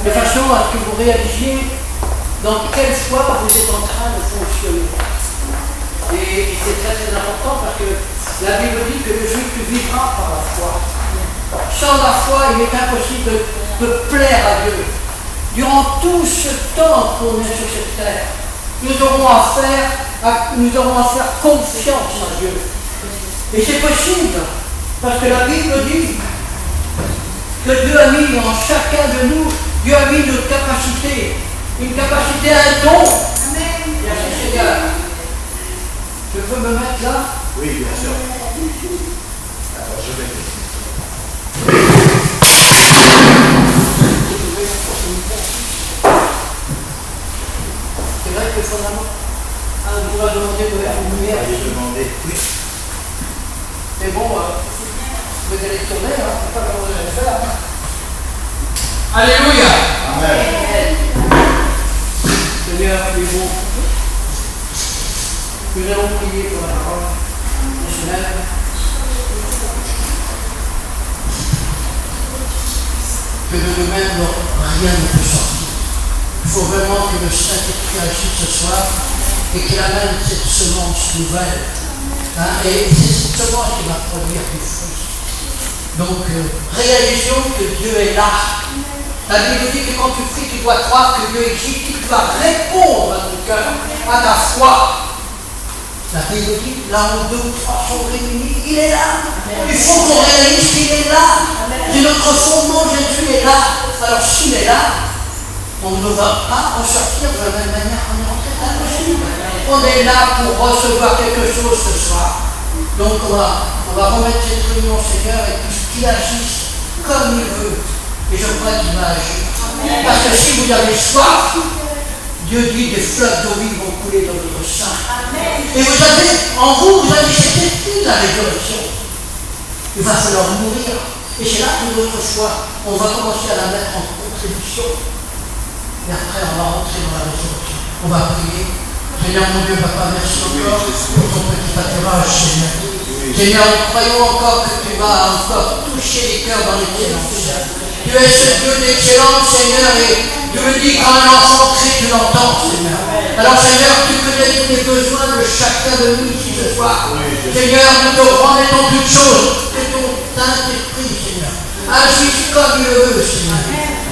de façon à ce que vous réalisiez dans quelle foi vous êtes en train de fonctionner. Et c'est très très important parce que la Bible dit que le juif vivra par la foi. Sans la foi, il est impossible de plaire à Dieu. Durant tout ce temps qu'on est sur cette terre, nous aurons à faire confiance à Dieu. Et c'est possible, parce que la Bible dit que Dieu a mis en chacun de nous, Dieu a mis une capacité, un don. Amen. Merci Seigneur. Je peux me mettre là? Oui, bien sûr. Alors je vais. C'est vrai que fondamentalement, on va demander de la lumière. Oui. Mais bon, vous allez tourner, hein, c'est pas comment vous allez faire. Hein. Alléluia. Amen. Seigneur, tu es bon. Nous allons prier pour la parole de ce matin. Que de nous-mêmes, rien ne peut sortir. Il faut vraiment que le Saint-Esprit agisse ce soir et qu'il amène cette semence nouvelle. Hein, et c'est cette semence qui va produire du fruit. Donc, réalisons que Dieu est là. La Bible dit que quand tu pries, tu dois croire que Dieu existe, qu'il va répondre à ton cœur, à ta foi. La Bible dit, là où 2 ou 3 sont réunis, il est là. Il faut qu'on réalise qu'il est là. C'est notre fondement, Jésus est là. Alors s'il est là, on ne va pas ressortir de la même manière qu'on est rentré. On est là pour recevoir quelque chose ce soir. Donc on va remettre cette réunion au Seigneur et qu'il agisse comme il veut. Et je crois qu'il va agir. Parce que si vous avez soif, Dieu dit des fleuves d'eau vive vont couler dans votre sein. Et vous avez, vous avez cet esprit de la résurrection. Il va falloir mourir. Et c'est là que notre foi, on va commencer à la mettre en contribution. Et après, on va rentrer dans la résurrection. On va prier. Seigneur mon Dieu, Papa, merci encore pour ton petit pâturage, Seigneur. Seigneur, nous croyons encore que tu vas encore toucher les cœurs dans l'excellence. Tu es ce Dieu d'excellence, Seigneur, et Dieu me dit quand un enfant crie, tu l'entends, Seigneur. Alors, Seigneur, tu connais tous les besoins de chacun de nous ici ce soir. Seigneur, nous te remettons toutes choses. Que ton Saint-Esprit, Seigneur, agisse comme il le veut, Seigneur.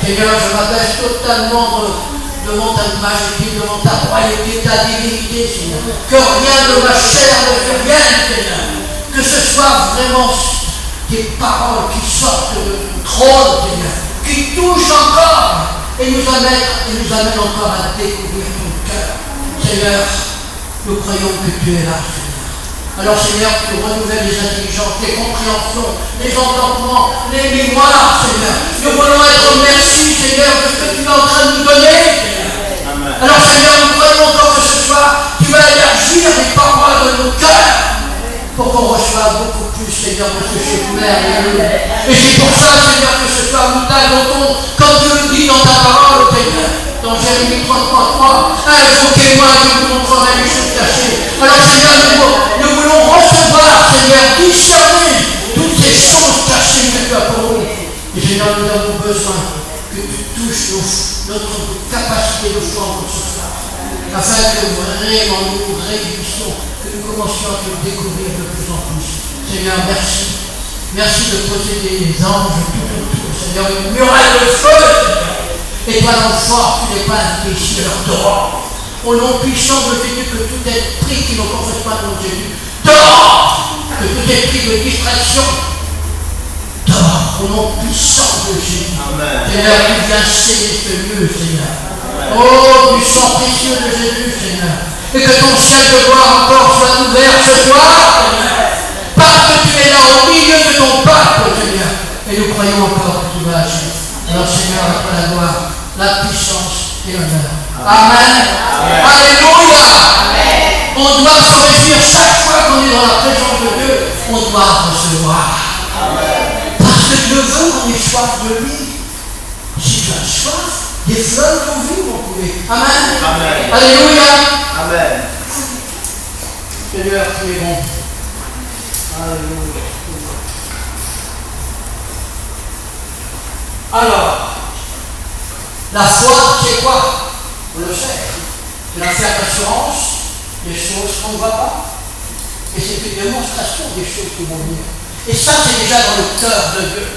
Seigneur, je m'abaisse totalement devant ta majesté, devant ta royauté, ta divinité, Seigneur. Que rien de ma chair ne survienne, Seigneur. Que ce soit vraiment des paroles qui sortent de ton trône, Seigneur, qui touchent encore et nous amènent encore à découvrir ton cœur. Seigneur, nous croyons que tu es là, Seigneur. Alors, Seigneur, tu renouvelles les intelligences, les compréhensions, les entendements, les mémoires, Seigneur. Nous voulons être merci, Seigneur, de ce que tu es en train de nous donner, Seigneur. Amen. Alors, Seigneur, nous croyons encore que ce soir, tu vas élargir les paroles de nos cœurs pour qu'on reçoive beaucoup plus, Seigneur, de ce chef merveilleux. Et c'est pour ça, Seigneur, que ce soir, nous t'inventons, comme tu le dis dans ta parole, Seigneur, dans Jérémie 33, invoquez-moi, je vous montrerai les choses cachées. Alors, Seigneur, nous voulons recevoir, Seigneur, discerner toutes ces choses cachées que tu as pour nous. Et Seigneur, nous avons besoin que tu touches notre capacité de foi en ce soir, afin que vraiment nous réjouissions, que nous commencions à te découvrir de plus en plus. Seigneur, merci. Merci de poser des anges tout autour, Seigneur, une muraille de feu, Seigneur. Et toi, l'enfant, tu n'es pas ici de leur dehors. Au nom puissant de Jésus, que tout esprit qui ne confesse pas de Jésus, dehors. Que tout esprit de distraction, dehors. Au nom puissant de Jésus. Amen. Seigneur, tu viens sceller ce lieu, Seigneur. Amen. Oh, du sang précieux de Jésus, Seigneur. Et que ton ciel de gloire encore soit ouvert ce soir, Seigneur. Parce que tu es là au milieu de ton peuple, Seigneur. Et nous croyons encore que tu vas agir. Alors, Seigneur, à toi la gloire, la puissance et l'honneur. Amen. Amen. Alléluia. Amen. On doit se réjouir chaque fois qu'on est dans la présence de Dieu. On doit recevoir. Amen. Parce que Dieu veut qu'on ait soif de lui. Si tu as soif, des fleuves vont vivre, mon poulet. Amen. Amen. Alléluia. Amen. Seigneur, tu es bon. Alléluia. Alors, La foi, c'est quoi? On le sait. C'est la faire d'assurance des choses qu'on ne voit pas. Et c'est une démonstration des choses qui vont venir. Et ça, c'est déjà dans le cœur de Dieu.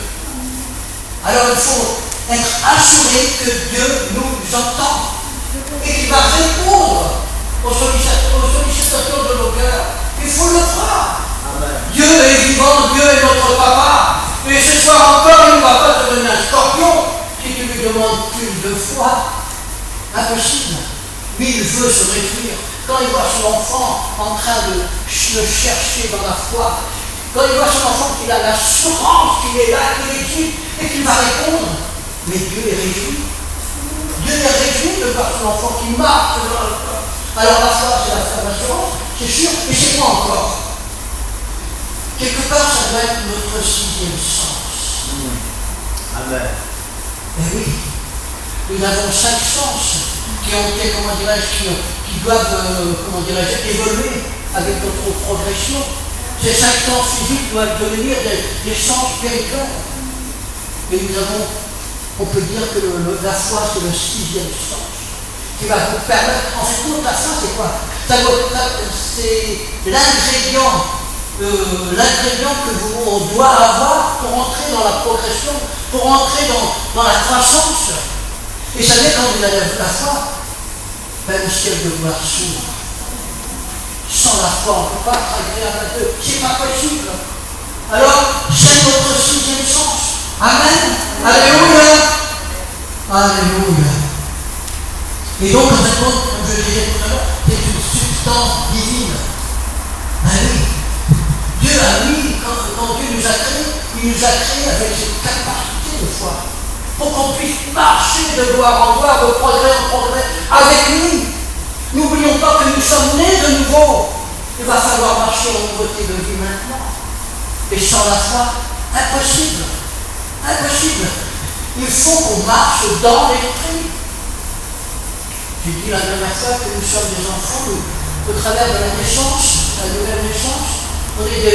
Alors il faut être assuré que Dieu nous entend et qu'il va répondre aux sollicitations de nos cœurs. Il faut le croire. Amen. Dieu est vivant, Dieu est notre papa. Et ce soir encore, il ne va pas te donner un scorpion si tu lui demandes plus de foi. Impossible. Mais il veut se réjouir. Quand il voit son enfant en train de le chercher dans la foi, quand il voit son enfant qu'il a l'assurance qu'il est là, qu'il existe et qu'il va répondre, mais Dieu est réjoui. Dieu est réjoui de voir son enfant qui marche dans le corps. Alors la foi, c'est la foi d'assurance, c'est sûr, et c'est quoi encore? Quelque part, ça doit être notre sixième sens. Amen. Eh oui, nous avons 5 sens qui ont été, qui doivent, évoluer avec notre progression. Ces 5 sens physiques doivent devenir des sens spirituels. Et nous avons, on peut dire que la foi, c'est le 6e sens qui va vous permettre. En fait, toute la foi, c'est quoi? C'est l'ingrédient que on doit avoir pour entrer dans la progression, pour entrer dans la croissance. Et ça savez, quand vous avez la foi, ben, le ciel de gloire s'ouvre. Sans la foi, on ne peut pas être agréable à Dieu. C'est pas possible. Alors, c'est notre 6e sens. Amen. Alléluia. Alléluia. Et donc, en fait, comme je le disais tout à l'heure, c'est une substance divine. Ben oui. Dieu a mis, quand Dieu nous a créés, il nous a créés avec cette capacité de foi. Pour qu'on puisse marcher de gloire en gloire, de progrès en progrès, avec lui. N'oublions pas que nous sommes nés de nouveau. Il va falloir marcher en nouveauté de vie maintenant. Et sans la foi, impossible. Impossible. Il faut qu'on marche dans l'esprit. J'ai dit la dernière fois que nous sommes des enfants, au travers de la naissance, la nouvelle naissance, on est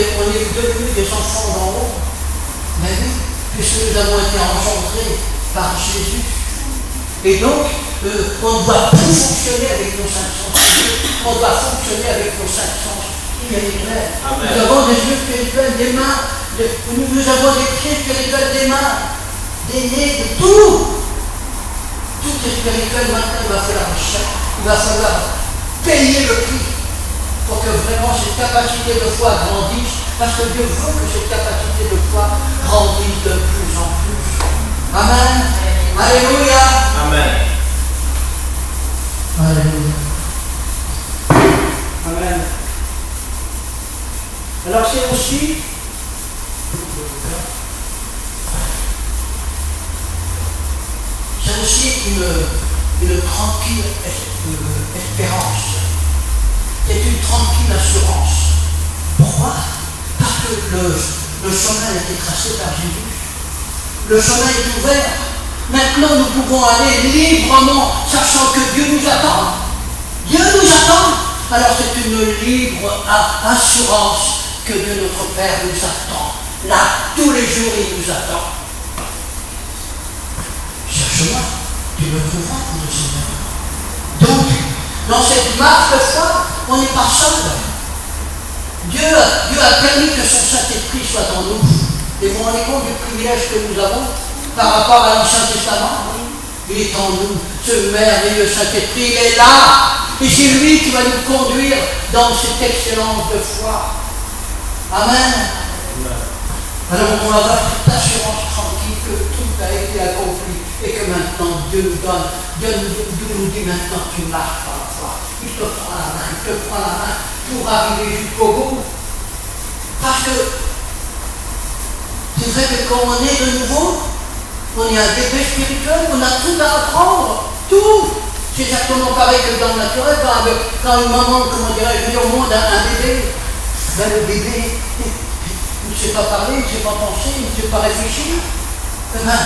devenus des enfants d'en haut. Mais oui, puisque nous avons été engendrés par Jésus. Et donc, on ne doit plus fonctionner avec nos 5 sens. On doit fonctionner avec nos 5 sens spirituels. Nous avons des yeux spirituels, des mains, nous avons des pieds spirituels, des mains, des nez, de tout. Tout est spirituel. Maintenant, il va falloir il va falloir payer le prix pour que vraiment cette capacité de foi grandisse, parce que Dieu veut que cette capacité de foi grandisse de plus en plus. Amen. Alléluia. Amen. Alléluia. Amen. Alors c'est aussi une tranquille espérance. C'est une tranquille assurance. Pourquoi? Parce que le chemin a été tracé par Jésus. Le chemin est ouvert. Maintenant, nous pouvons aller librement, sachant que Dieu nous attend. Dieu nous attend. Alors c'est une libre assurance que Dieu notre Père nous attend. Là, tous les jours, il nous attend. Cherche-moi, tu me trouveras, pour le Seigneur. Donc, dans cette marche de foi, on n'est pas seul. Dieu a permis que son Saint-Esprit soit en nous. Et vous vous rendez compte du privilège que nous avons par rapport à l'Ancien Testament? Il est en nous, ce merveilleux Saint-Esprit, il est là. Et c'est lui qui va nous conduire dans cette excellence de foi. Amen. Alors on va avoir cette assurance tranquille que tout a été accompli et que maintenant Dieu nous donne. Dieu nous dit maintenant tu marches par la foi. Il te prend la main, pour arriver jusqu'au bout. Parce que c'est vrai que quand on est de nouveau, on est un bébé spirituel, on a tout à apprendre, tout. C'est exactement pareil que dans le naturel, quand une maman, met au monde un bébé, ben le bébé, il ne sait pas parler, il ne sait pas penser, il ne sait pas réfléchir. Eh ben,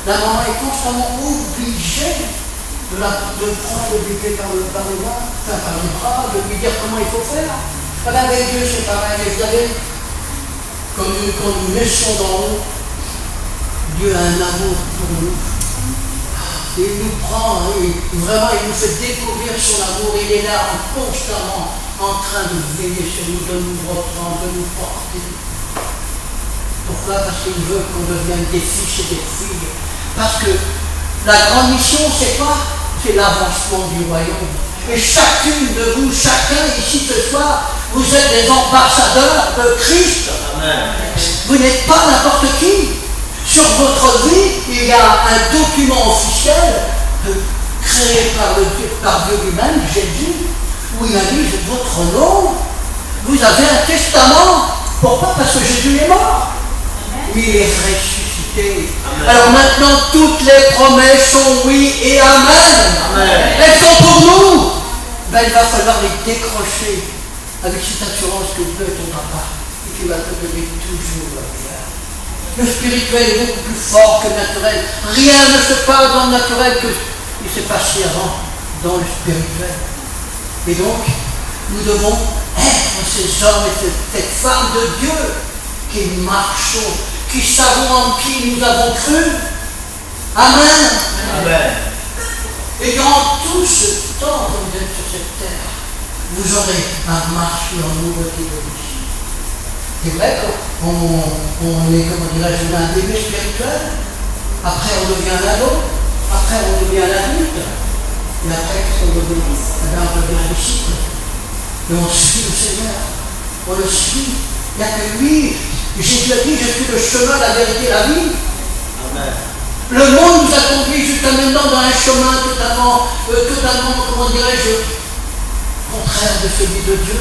la maman est constamment obligée de prendre le bébé par les bras, de lui dire comment il faut faire. Eh ben, avec Dieu, c'est pareil, vous savez, quand nous naissons dans nous, Dieu a un amour pour nous. il nous prend, vraiment il nous fait découvrir son amour, il est là constamment en train de veiller sur nous, de nous reprendre, de nous porter. Pourquoi? Parce qu'il veut qu'on devienne des fils et des filles. Parce que la grande mission, c'est quoi? C'est l'avancement du royaume. Et chacune de vous, chacun ici ce soir, vous êtes des ambassadeurs de Christ. Amen. Vous n'êtes pas n'importe qui. Sur votre vie, il y a un document officiel créé par Dieu lui-même, Jésus, où il a dit votre nom. Vous avez un testament. Pourquoi? Parce que Jésus est mort. Mais il est ressuscité. Amen. Alors maintenant, toutes les promesses sont oui et amen. Amen. Elles sont pour nous. Ben, il va falloir les décrocher avec cette assurance que Dieu est ton papa et qu'il va te donner toujours la vie. Le spirituel est beaucoup plus fort que le naturel. Rien ne se passe dans le naturel que il s'est passé avant dans le spirituel. Et donc, nous devons être ces hommes et cette femme de Dieu qui marchons, qui savons en qui nous avons cru. Amen. Amen. Et durant tout ce temps que vous êtes sur cette terre, vous aurez un marche en nouveauté de vie. C'est vrai qu'on est, comment dirais-je, un bébé spirituel, après on devient un ado, après on devient un adulte, et après qu'est-ce qu'on devient? On devient un disciple. Et on suit le Seigneur, on le suit. Il n'y a que lui. Jésus a dit, je suis le chemin, la vérité et la vie. Amen. Le monde nous a conduit jusqu'à maintenant dans un chemin totalement, comment dirais-je, contraire de celui de Dieu.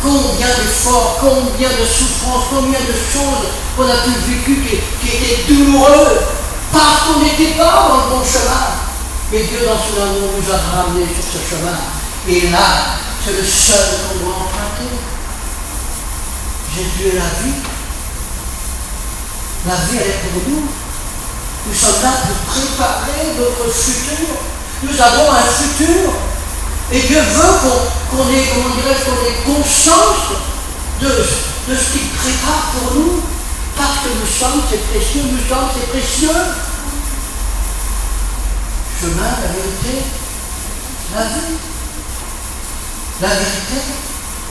Combien d'efforts, combien de souffrances, combien de choses qu'on a pu vécu qui étaient douloureuses, parce qu'on n'était pas dans le bon chemin. Mais Dieu, dans son amour, nous a ramenés sur ce chemin. Et là, c'est le seul qu'on doit emprunter. Jésus est la vie. La vie, elle est pour nous. Nous sommes là pour préparer notre futur. Nous avons un futur. Et Dieu veut qu'on ait, comment dirais-je, qu'on ait conscience de ce qu'il prépare pour nous. Parce que nous sommes ces précieux, nous sommes ces précieux. Chemin, la vérité, la vie. La vérité.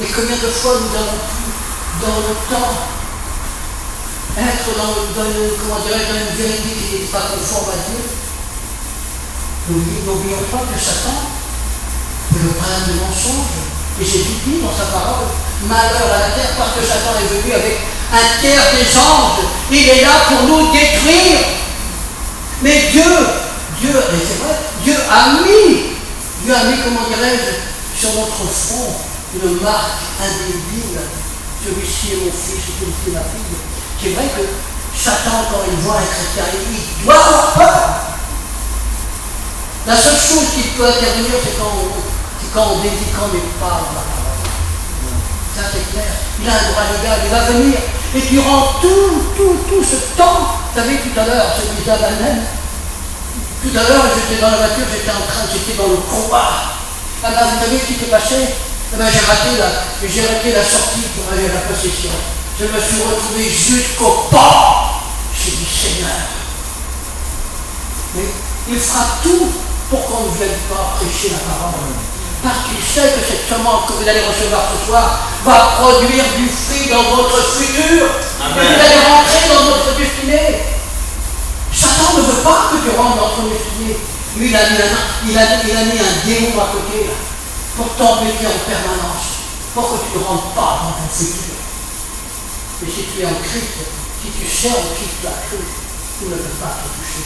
Et combien de fois nous avons pu, dans le temps, être dans une vérité qui n'est pas conforme à Dieu. N'oublions pas que Satan est le prince du mensonge. Et Jésus dit dans sa parole, malheur à la terre, parce que Satan est venu avec un terre des anges. Il est là pour nous détruire. Mais Dieu, et c'est vrai, Dieu a mis, comment dirais-je, sur notre front une marque indélébile. Celui-ci est mon fils, celui-ci est ma fille. C'est vrai que Satan, quand il voit un chrétien, il doit avoir peur. La seule chose qui peut intervenir, c'est quand on n'est pas dans la parole. Ça, c'est clair. Il a un droit légal, il va venir. Et durant tout ce temps, vous savez, tout à l'heure, c'est bizarre elle-même. Tout à l'heure, j'étais dans la voiture, j'étais dans le combat. Alors, vous savez ce qui s'est passé? J'ai raté la sortie pour aller à la possession. Je me suis retrouvé jusqu'au port. J'ai dit, Seigneur, mais il fera tout pour qu'on ne vienne pas prêcher la parole. Parce qu'il sait que cette semence que vous allez recevoir ce soir va produire du fruit dans votre futur. Amen. Et vous allez rentrer dans votre destinée. Satan ne veut pas que tu rentres dans ton destinée. Lui, il a mis un démon à côté là, pour t'embêter en permanence, pour que tu ne rentres pas dans ton futur. Mais si tu es en Christ, si tu sais en Christ la cru, tu ne peux pas te toucher.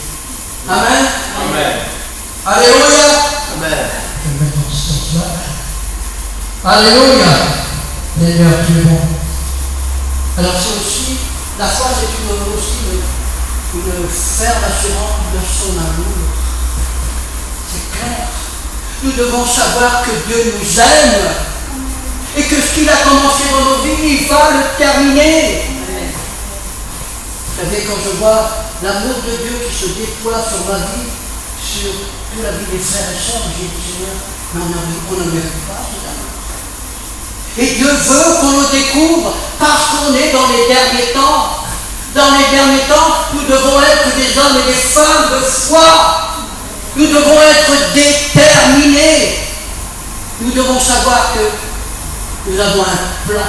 Amen. Amen. Alléluia. Amen. Je vais mettre dans ce sens-là. Alléluia. Seigneur, tu es bon. Alors c'est aussi, la foi c'est aussi une ferme assurance de son amour. C'est clair. Nous devons savoir que Dieu nous aime et que ce qu'il a commencé dans nos vies, il va le terminer. Vous savez, quand je vois l'amour de Dieu qui se déploie sur ma vie, sur toute la vie des frères et sœurs, j'ai dit, Seigneur, mais on ne mérite pas cet amour. Et Dieu veut qu'on le découvre parce qu'on est dans les derniers temps. Dans les derniers temps, nous devons être des hommes et des femmes de foi. Nous devons être déterminés. Nous devons savoir que nous avons un plan.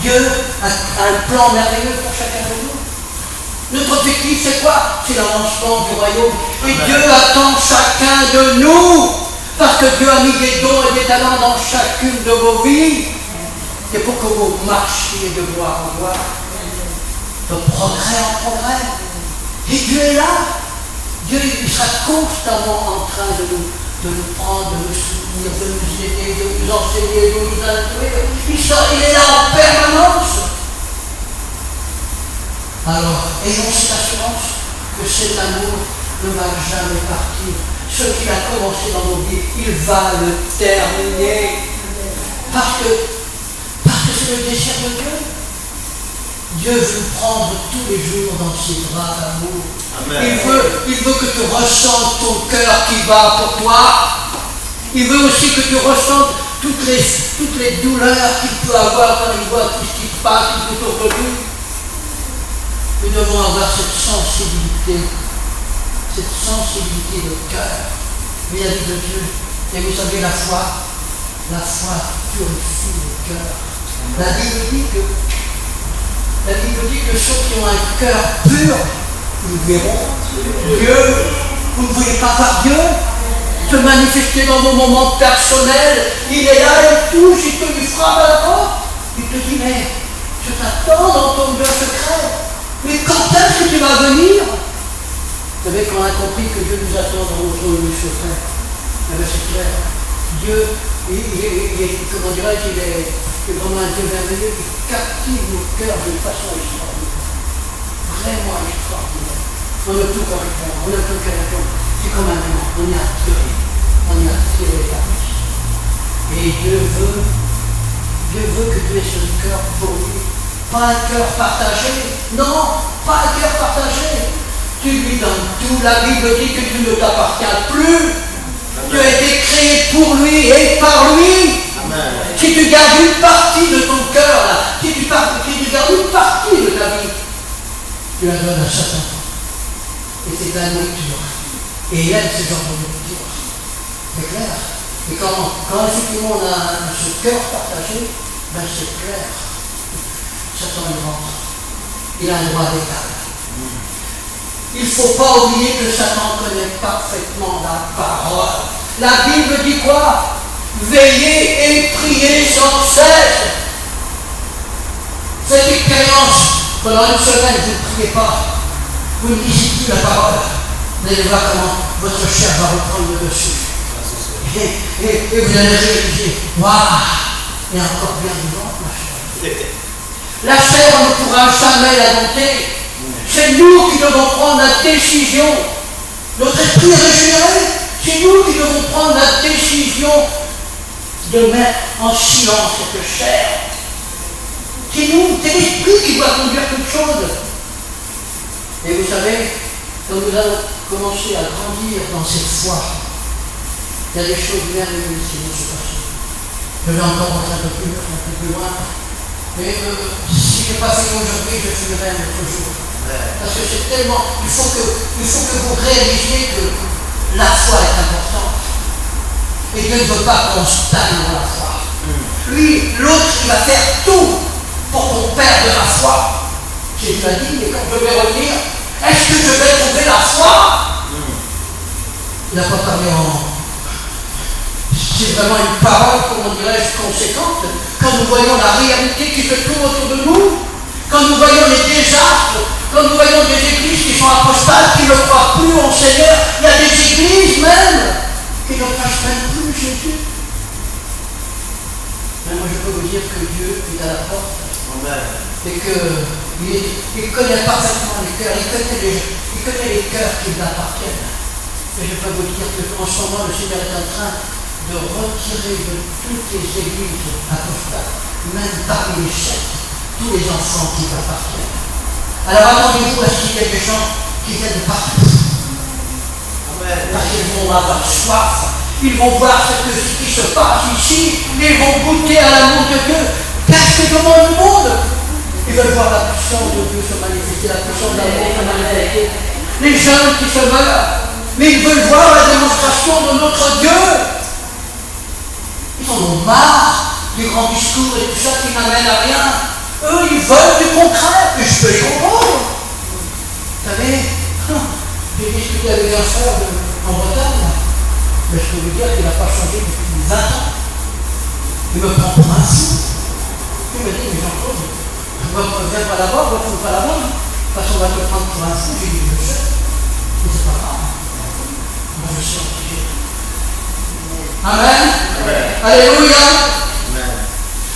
Dieu a un plan merveilleux pour chacun de nous. Notre objectif, c'est quoi? C'est l'avancement du royaume. Et Dieu attend chacun de nous. Parce que Dieu a mis des dons et des talents dans chacune de vos vies. C'est pour que vous marchiez de gloire en gloire. De progrès en progrès. Et Dieu est là. Dieu il sera constamment en train de nous prendre, de nous soutenir, de nous aider, de nous enseigner, de nous instruire. Il est là en permanence. Alors, ayons cette assurance que cet amour ne va jamais partir. Ce qu'il a commencé dans nos vies, il va le terminer. Parce que c'est le désir de Dieu. Dieu veut prendre tous les jours dans ses bras d'amour. Il veut que tu ressentes ton cœur qui bat pour toi. Il veut aussi que tu ressentes toutes les douleurs qu'il peut avoir quand il voit tout ce qui se passe tout autour de lui. Nous devons avoir cette sensibilité de cœur vis-à-vis de Dieu. Et vous savez, la foi purifie le cœur. La Bible dit que ceux qui ont un cœur pur, ils verront Dieu. Vous ne voyez pas voir Dieu se manifester dans vos moments personnels. Il est là, il touche, il te lui frappe à la porte. Il te dit, mais je t'attends dans ton Dieu secret. Mais quand est-ce que tu vas venir? Vous savez, quand on a compris que Dieu nous attend dans nos Dieu secret, c'est clair. Dieu, il est, comment dirais-je, il est vraiment un Dieu merveilleux qui captive nos cœurs d'une façon extraordinaire. Vraiment extraordinaire. On ne peut pas répondre, on ne peut que répondre. C'est comme un aimant, on est attiré par lui. Et Dieu veut que tu aies ce cœur pour lui. Pas un cœur partagé, non, pas un cœur partagé. Tu lui donnes tout. La Bible dit que tu ne t'appartiens plus. Amen. Tu as été créé pour lui et par lui. Amen. Si tu gardes une partie de ton cœur, là, si tu gardes une partie de ta vie, tu la donnes à Satan. Et c'est de la nourriture. Et il aime ce genre de nourriture. C'est clair. Et quand effectivement on a ce cœur partagé, ben c'est clair. Satan il rentre. Il a un droit d'égal. Il ne faut pas oublier que Satan connaît parfaitement la parole. La Bible dit quoi? Veillez et priez sans cesse. Cette expérience, pendant une semaine, vous ne priez pas. Vous ne lisez plus la parole. Vous allez voir comment votre chair va reprendre le dessus. Et vous allez réaliser, waouh, il y a encore bien vivant, ma chair. La chair, on ne pourra jamais la dompter. C'est nous qui devons prendre la décision. Notre esprit est régénéré. C'est nous qui devons prendre la décision de mettre en silence cette chair. C'est nous, c'est l'esprit qui doit conduire toute chose. Et vous savez, quand nous allons commencer à grandir dans cette foi, il y a des choses merveilleuses qui vont se passer. Je vais encore rentrer un peu plus loin. Mais si je n'ai pas fait aujourd'hui, je finirai un autre jour. Parce que c'est tellement. Il faut que vous réalisiez que la foi est importante. Et Dieu ne veut pas qu'on stagne dans la foi. Lui, l'autre, il va faire tout pour qu'on perde la foi. Jésus a dit, mais quand je vais revenir, est-ce que je vais trouver la foi? Il n'a pas parlé en. C'est vraiment une parole, comment dirais-je, conséquente. Quand nous voyons la réalité qui se trouve autour de nous, quand nous voyons les désastres, quand nous voyons des églises qui sont apostates, qui ne croient plus au Seigneur, il y a des églises même qui ne prêchent même plus Jésus. Mais moi je peux vous dire que Dieu est à la porte. Et qu'il connaît parfaitement les cœurs, il connaît les cœurs qui lui appartiennent. Et je peux vous dire qu'en ce moment, le Seigneur est en train de retirer de toutes les églises apostates, même parmi les sectes, tous les enfants qui lui appartiennent. Alors attendez-vous à ce qu'il y ait des gens qui viennent de partout. Parce qu'ils vont avoir soif, ils vont voir ce qui se passe ici, ils vont goûter à l'amour de Dieu. Qu'est-ce que demande le monde? Ils veulent voir la puissance de Dieu se manifester, la puissance de l'amour se manifester. les jeunes qui se meurent, mais ils veulent voir la démonstration de notre Dieu. Ils en ont marre du grand discours et tout ça qui n'amène à rien. Eux, ils veulent du concret, et je peux les comprendre. Vous savez, j'ai discuté avec un frère en Bretagne, mais je peux vous dire qu'il n'a pas changé depuis 20 ans. Il me prend pour un fou. Il me dit, mais Jean-Claude, viens pas là-bas, retourne pas là-bas. De toute façon, on va te prendre pour un fou. J'ai dit, je sais, mais c'est pas grave. Moi, je sais en qui j'ai. Amen. Amen. Alléluia. Amen.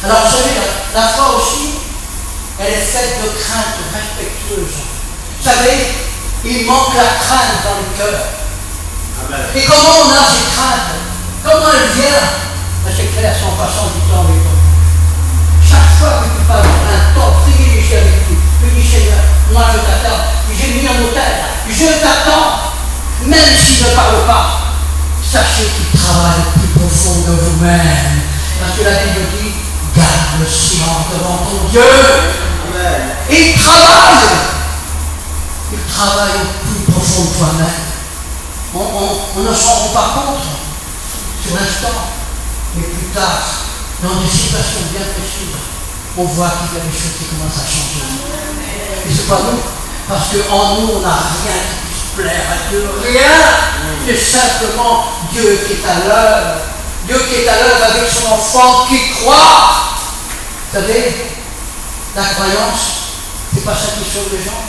Alors, vous savez, la foi aussi, elle est faite de crainte respectueuse. Vous savez, il manque la crainte dans le cœur. Amen. Et comment on a cette crainte? Comment elle vient? C'est clair, c'est en passant du temps avec toi. Chaque fois que tu passes un temps privilégié avec lui, tu dis Seigneur, moi je t'attends. J'ai mis un hôtel, je t'attends. Même s'il ne parle pas, sachez qu'il travaille plus profond de vous-même. Parce que la Bible dit, garde le silence devant ton Dieu. Amen. Et il travaille au plus profond de toi-même. On ne s'en rend pas compte sur l'instant, mais plus tard, dans des situations bien précises, on voit qu'il y a des choses qui commencent à changer. Et c'est pas nous, parce qu'en nous, on n'a rien qui puisse plaire à Dieu. Rien. C'est simplement Dieu qui est à l'œuvre. Dieu qui est à l'œuvre avec son enfant qui croit. Vous savez, la croyance, c'est pas ça qui sauve les gens.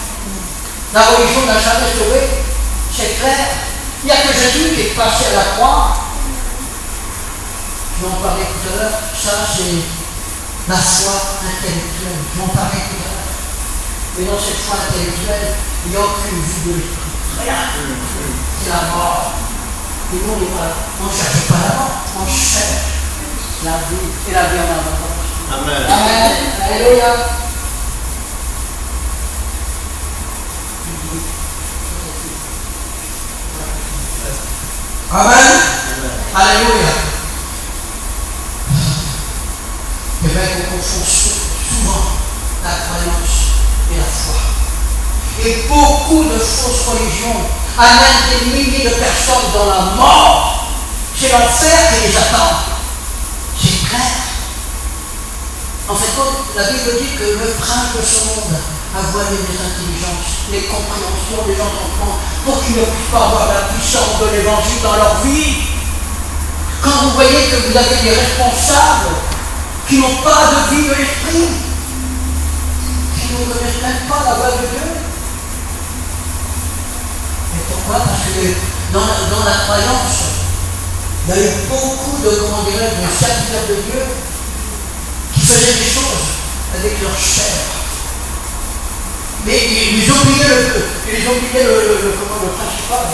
La religion n'a jamais sauvé, c'est clair. Il n'y a que Jésus qui est passé à la croix. Je vais en parler tout à l'heure. Ça, c'est la foi intellectuelle. Je vais en parler tout à l'heure. Mais dans cette foi intellectuelle, il n'y a aucune vue de l'esprit. Rien. C'est la mort. Et nous, on ne cherche pas la mort, on cherche la vie et la vie en abondance. Amen. Amen. Alléluia. Amen. Alléluia. Et bien qu'on confond souvent la croyance et la foi. Et beaucoup de fausses religions amènent des milliers de personnes dans la mort. C'est l'enfer qui les attend. C'est clair. En fait, la Bible dit que le prince de ce monde a voilé les intelligences, les compréhensions des entendements, pour qu'ils ne puissent pas avoir la puissance de l'évangile dans leur vie. Quand vous voyez que vous avez des responsables qui n'ont pas de vie de l'esprit, qui ne connaissent même pas la voie de Dieu. Et pourquoi? Parce que dans la croyance, il y a eu beaucoup de, comment dirais-je, de serviteurs de Dieu qui faisaient des choses avec leur chair. Mais ils oubliaient le principal,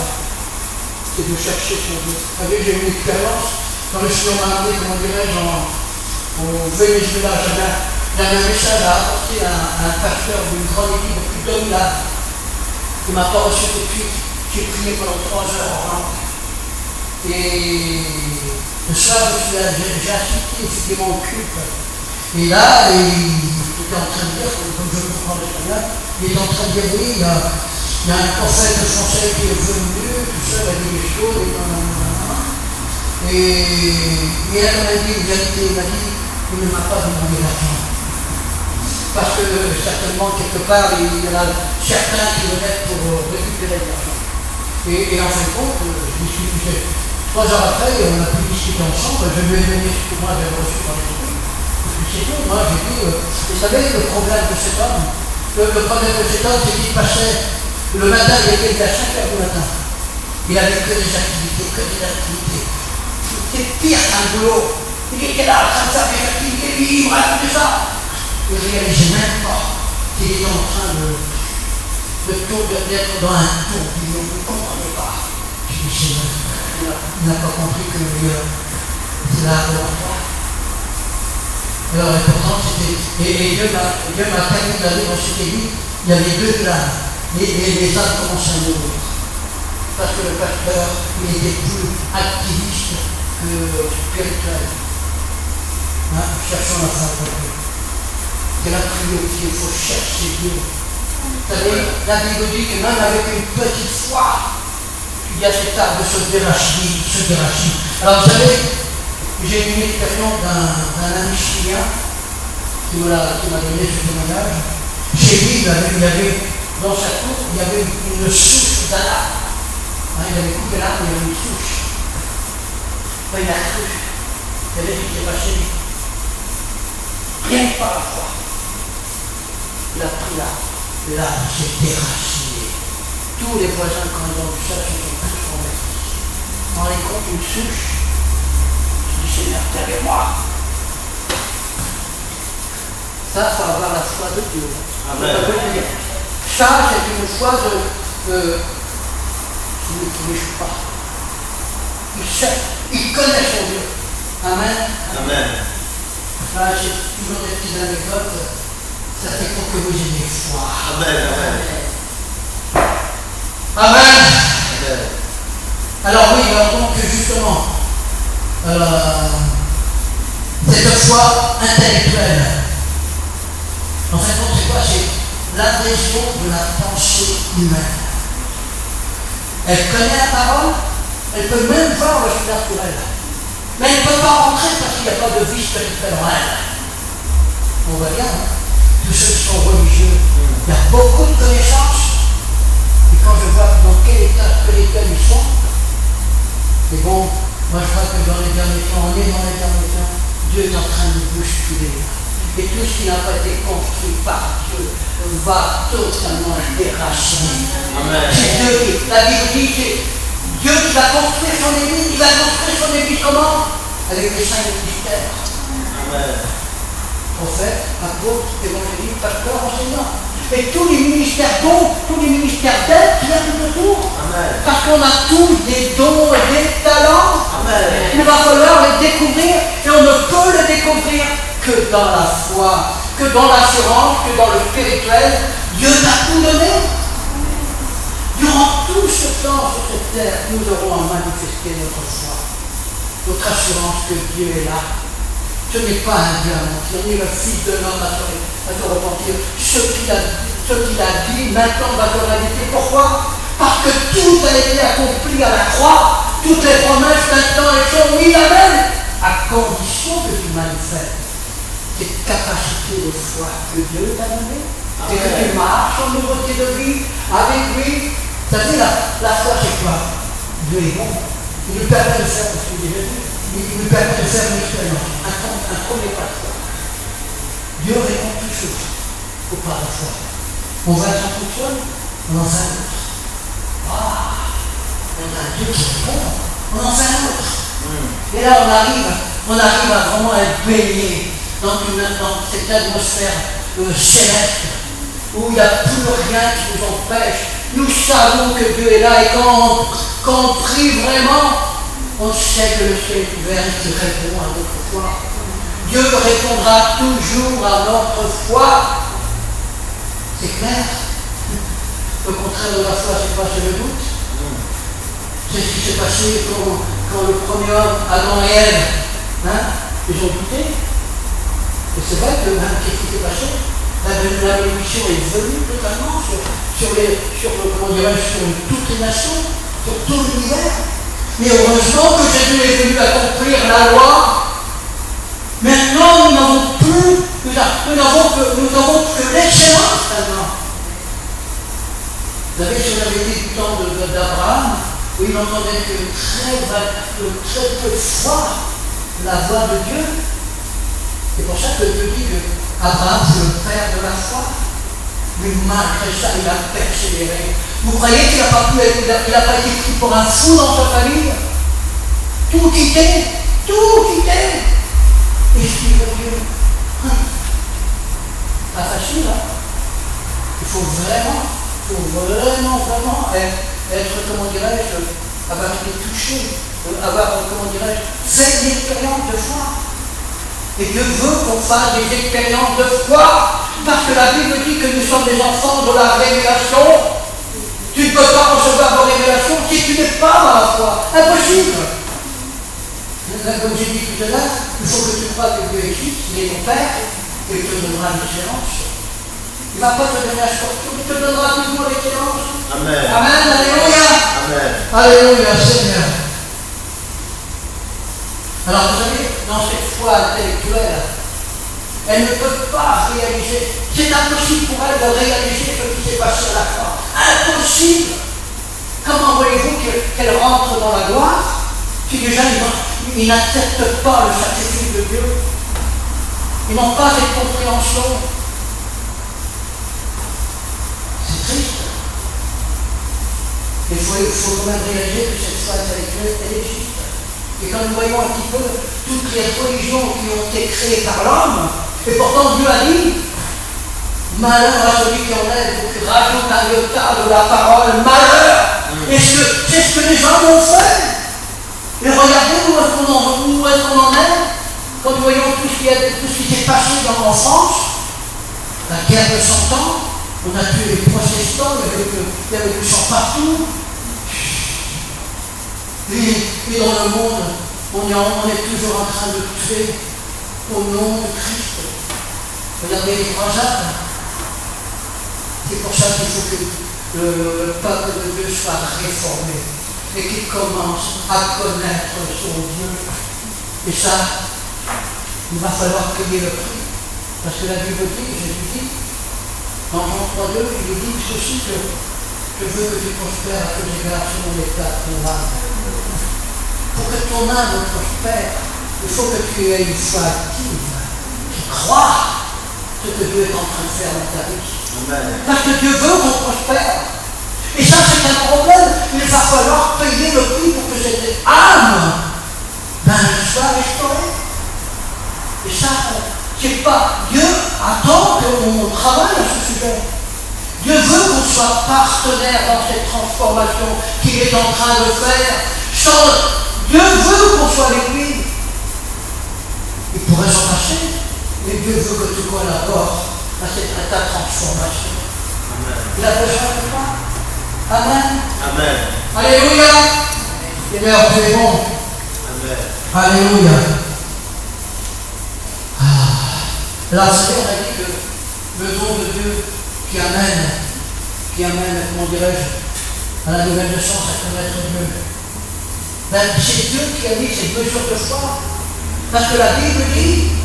c'est de chercher son Dieu. Vous savez, j'ai eu une expérience quand le Seigneur m'a amené, comment dirais-je, au Venezuela. J'avais un message à apporter à un pasteur d'une grande église de plus de 2000 âmes. Il ne m'a pas reçu tout de suite. J'ai prié pendant 3 heures en langue. Et le soir, j'ai assisté effectivement au culte. Et là, il était en train de dire, comme je comprends l'espagnol, il est en train de dire, oui, il y a un prophète français qui est venu, tout ça, il a dit des choses, et il a quand même dit une vérité, il m'a dit, il ne m'a pas demandé l'argent. Parce que certainement, quelque part, il y en a certains qui venaient pour récupérer de l'argent. Et en fin de compte, je discutais. 3 heures après, on a pu discuter ensemble, je lui ai donné ce que moi j'avais reçu par les autres. C'est tout, moi j'ai dit, vous savez le problème de cet homme? Le problème de cet homme, c'est qu'il passait, le matin, il était à 5 heures du matin. Il avait que des activités. C'était pire qu'un boulot. Il était là en train de faire des activités libres, tout ça. Il ne réalisait même pas qu'il était en train d'être dans un tourbillon. Il ne comprenait pas. Je dis, Seigneur, il n'a pas compris que c'est la foi. Alors, l'important, c'était. Et Dieu m'a permis d'aller dans cette église. Il y avait 2 glanes. Et les âmes commençaient à mourir. Parce que le pasteur, il était plus activiste que spirituel. Cherchons la foi de Dieu. C'est la priorité, il faut chercher Dieu. Vous savez, la Bible dit que même avec une petite foi, il y a cet arbre de se déracher. Alors vous savez, j'ai eu une expérience d'un ami chilien qui m'a donné ce témoignage. Chez lui, il y avait dans sa cour, il y avait une souche d'arbre. Il avait coupé l'arbre, il y avait une souche. Pas une souche. Il y avait ce qui s'est passé. Rien que par la foi. Il a pris l'arbre s'est déraciné. Tous les voisins, quand ils ont vu ça, se sont transformés. On les compte une souche. Je dis, Seigneur, terre-moi. Ça va avoir la foi de Dieu. Amen. Ça, c'est une foi qui ne l'échoue pas. Il sait, il connaît son Dieu. Amen. Amen. Là, j'ai toujours des petites anecdotes. Ça fait pour que vous ayez foi. Amen. Amen. Amen. Amen. Alors oui, donc justement, cette foi intellectuelle, en fait, c'est quoi? C'est l'adhésion de la pensée humaine. Elle connaît la parole, elle peut même voir le surnaturel. Mais elle ne peut pas rentrer parce qu'il n'y a pas de vie spirituelle en elle. On voit bien, hein? Tous ceux qui sont religieux, il y a beaucoup de connaissances. Et quand je vois dans quel état spirituel ils sont, et bon, moi je crois que dans les derniers temps, Dieu est en train de bousculer. Et tout ce qui n'a pas été construit par Dieu va totalement se déraciner. C'est Dieu qui, la Bible dit, c'est Dieu qui va construire son église. Il va construire son église comment? Avec les saints ministères. Prophète, apôtre, évangéliste, pasteur, enseignant. Et tous les ministères dons, tous les ministères d'aide qui viennent tout autour. Parce qu'on a tous des dons et des talents. Amen. Il va falloir les découvrir et on ne peut les découvrir que dans la foi, que dans l'assurance, que dans le spirituel. Dieu t'a tout donné. Durant tout ce temps sur cette terre, nous aurons à manifester notre foi, notre assurance que Dieu est là. Ce n'est pas un Dieu à mentir, ni le Fils de l'homme à se repentir. Ce qu'il a dit, maintenant va te réaliser. Pourquoi? Parce que tout a été accompli à la croix. Toutes les promesses maintenant elles sont oui, amen. À condition que tu manifestes cette capacité de foi que Dieu t'a donnée. Et que tu marches en nouveauté de vie avec lui. Ça dit la foi c'est quoi? Dieu est bon. Il nous permet de faire ce que j'ai dit. Il nous permet de faire une expérience, un premier pas de foi. Dieu répond toujours au pas de foi. On va être en fonctionne, on en fait un autre. On a un Dieu qui répond, on en fait un autre. Et là on arrive à vraiment être baigné dans cette atmosphère céleste où il n'y a plus rien qui nous empêche. Nous savons que Dieu est là et quand on prie vraiment, on sait que le ciel est ouvert et qu'il répond à notre foi. Dieu répondra toujours à notre foi. C'est clair. Le contraire de la foi, c'est quoi? C'est le doute. C'est ce qui s'est passé quand le premier homme, Adam et Ève, ils ont douté. Et c'est vrai que qu'est-ce qui s'est passé? La bénédiction est venue totalement sur toutes les nations, sur tout l'univers. Mais heureusement que Jésus est venu accomplir la loi. Maintenant, nous n'avons que l'excellence maintenant. Vous savez, si on avait été du temps d'Abraham, où il n'entendait que très peu de fois la voix de Dieu. C'est pour ça que Dieu dit que Abraham, c'est le père de la foi. Mais malgré ça, il a persévéré. Vous croyez qu'il n'a pas été pris pour un fou dans sa famille? Tout quitter. Et suivre Dieu. Pas facile, hein? Il faut vraiment être, comment dirais-je, avoir été touché, fait une expérience de foi. Et Dieu veut qu'on fasse des expériences de foi, parce que la Bible dit que nous sommes des enfants de la révélation. Tu ne peux pas recevoir vos révélations si tu n'es pas dans la foi. Impossible. Comme j'ai dit tout à l'heure, il faut que tu crois que Dieu existe, il est ton Père, et il te donnera l'excellence. Il ne va pas te donner un scorpion, il te donnera toujours l'excellence. Amen. Amen, alléluia. Amen. Alléluia, Seigneur. Alors vous savez, dans cette foi intellectuelle, elle ne peut pas réaliser, c'est impossible pour elle de réaliser ce qui s'est passé à la croix. Impossible. Comment voulez-vous qu'elle rentre dans la gloire si déjà ils n'acceptent pas le sacrifice de Dieu? Ils n'ont pas cette compréhension. C'est triste. Il faut quand même réaliser que cette foi intellectuelle, elle existe. Et quand nous voyons un petit peu toutes les religions qui ont été créées par l'homme, et pourtant Dieu a dit, malheur à celui qui enlève ou qui rajoute un iota de la parole, malheur. Et c'est ce que les gens ont fait. Et regardez où est-ce qu'on en est quand nous voyons tout ce qui s'est passé en France, la guerre de 100 ans, on a tué les protestants, il y avait du sang partout. Et dans le monde, on est toujours en train de tuer au nom de Christ. Regardez les croisades. C'est pour ça qu'il faut que le peuple de Dieu soit réformé et qu'il commence à connaître son Dieu. Et ça, il va falloir payer le prix. Parce que la Bible dit, Jésus dit, dans Jean 3:2, il dit ceci que je veux que tu prospères à tous égards selon l'état de ton âme. Pour que ton âme prospère, il faut que tu aies une foi active, qui croit ce que Dieu est en train de faire dans ta vie. Amen. Parce que Dieu veut qu'on prospère. Et ça, c'est un problème. Il va falloir payer le prix pour que cette âme soit restaurée. Et ça, c'est pas Dieu attend qu'on travaille à ce sujet. Dieu veut qu'on soit partenaire dans cette transformation qu'il est en train de faire. Dieu veut qu'on soit avec lui. Il pourrait s'en passer, mais Dieu veut que tu collabores à ta transformation. Amen. Il a besoin de toi. Amen. Amen. Alléluia. Seigneur, tu es bon. Amen. Alléluia. La Seigneur a dit que le don de Dieu qui amène, comment dirais-je, à la nouvelle naissance, à connaître Dieu. Ben, c'est Dieu qui a mis cette mesure de foi. Parce que la Bible dit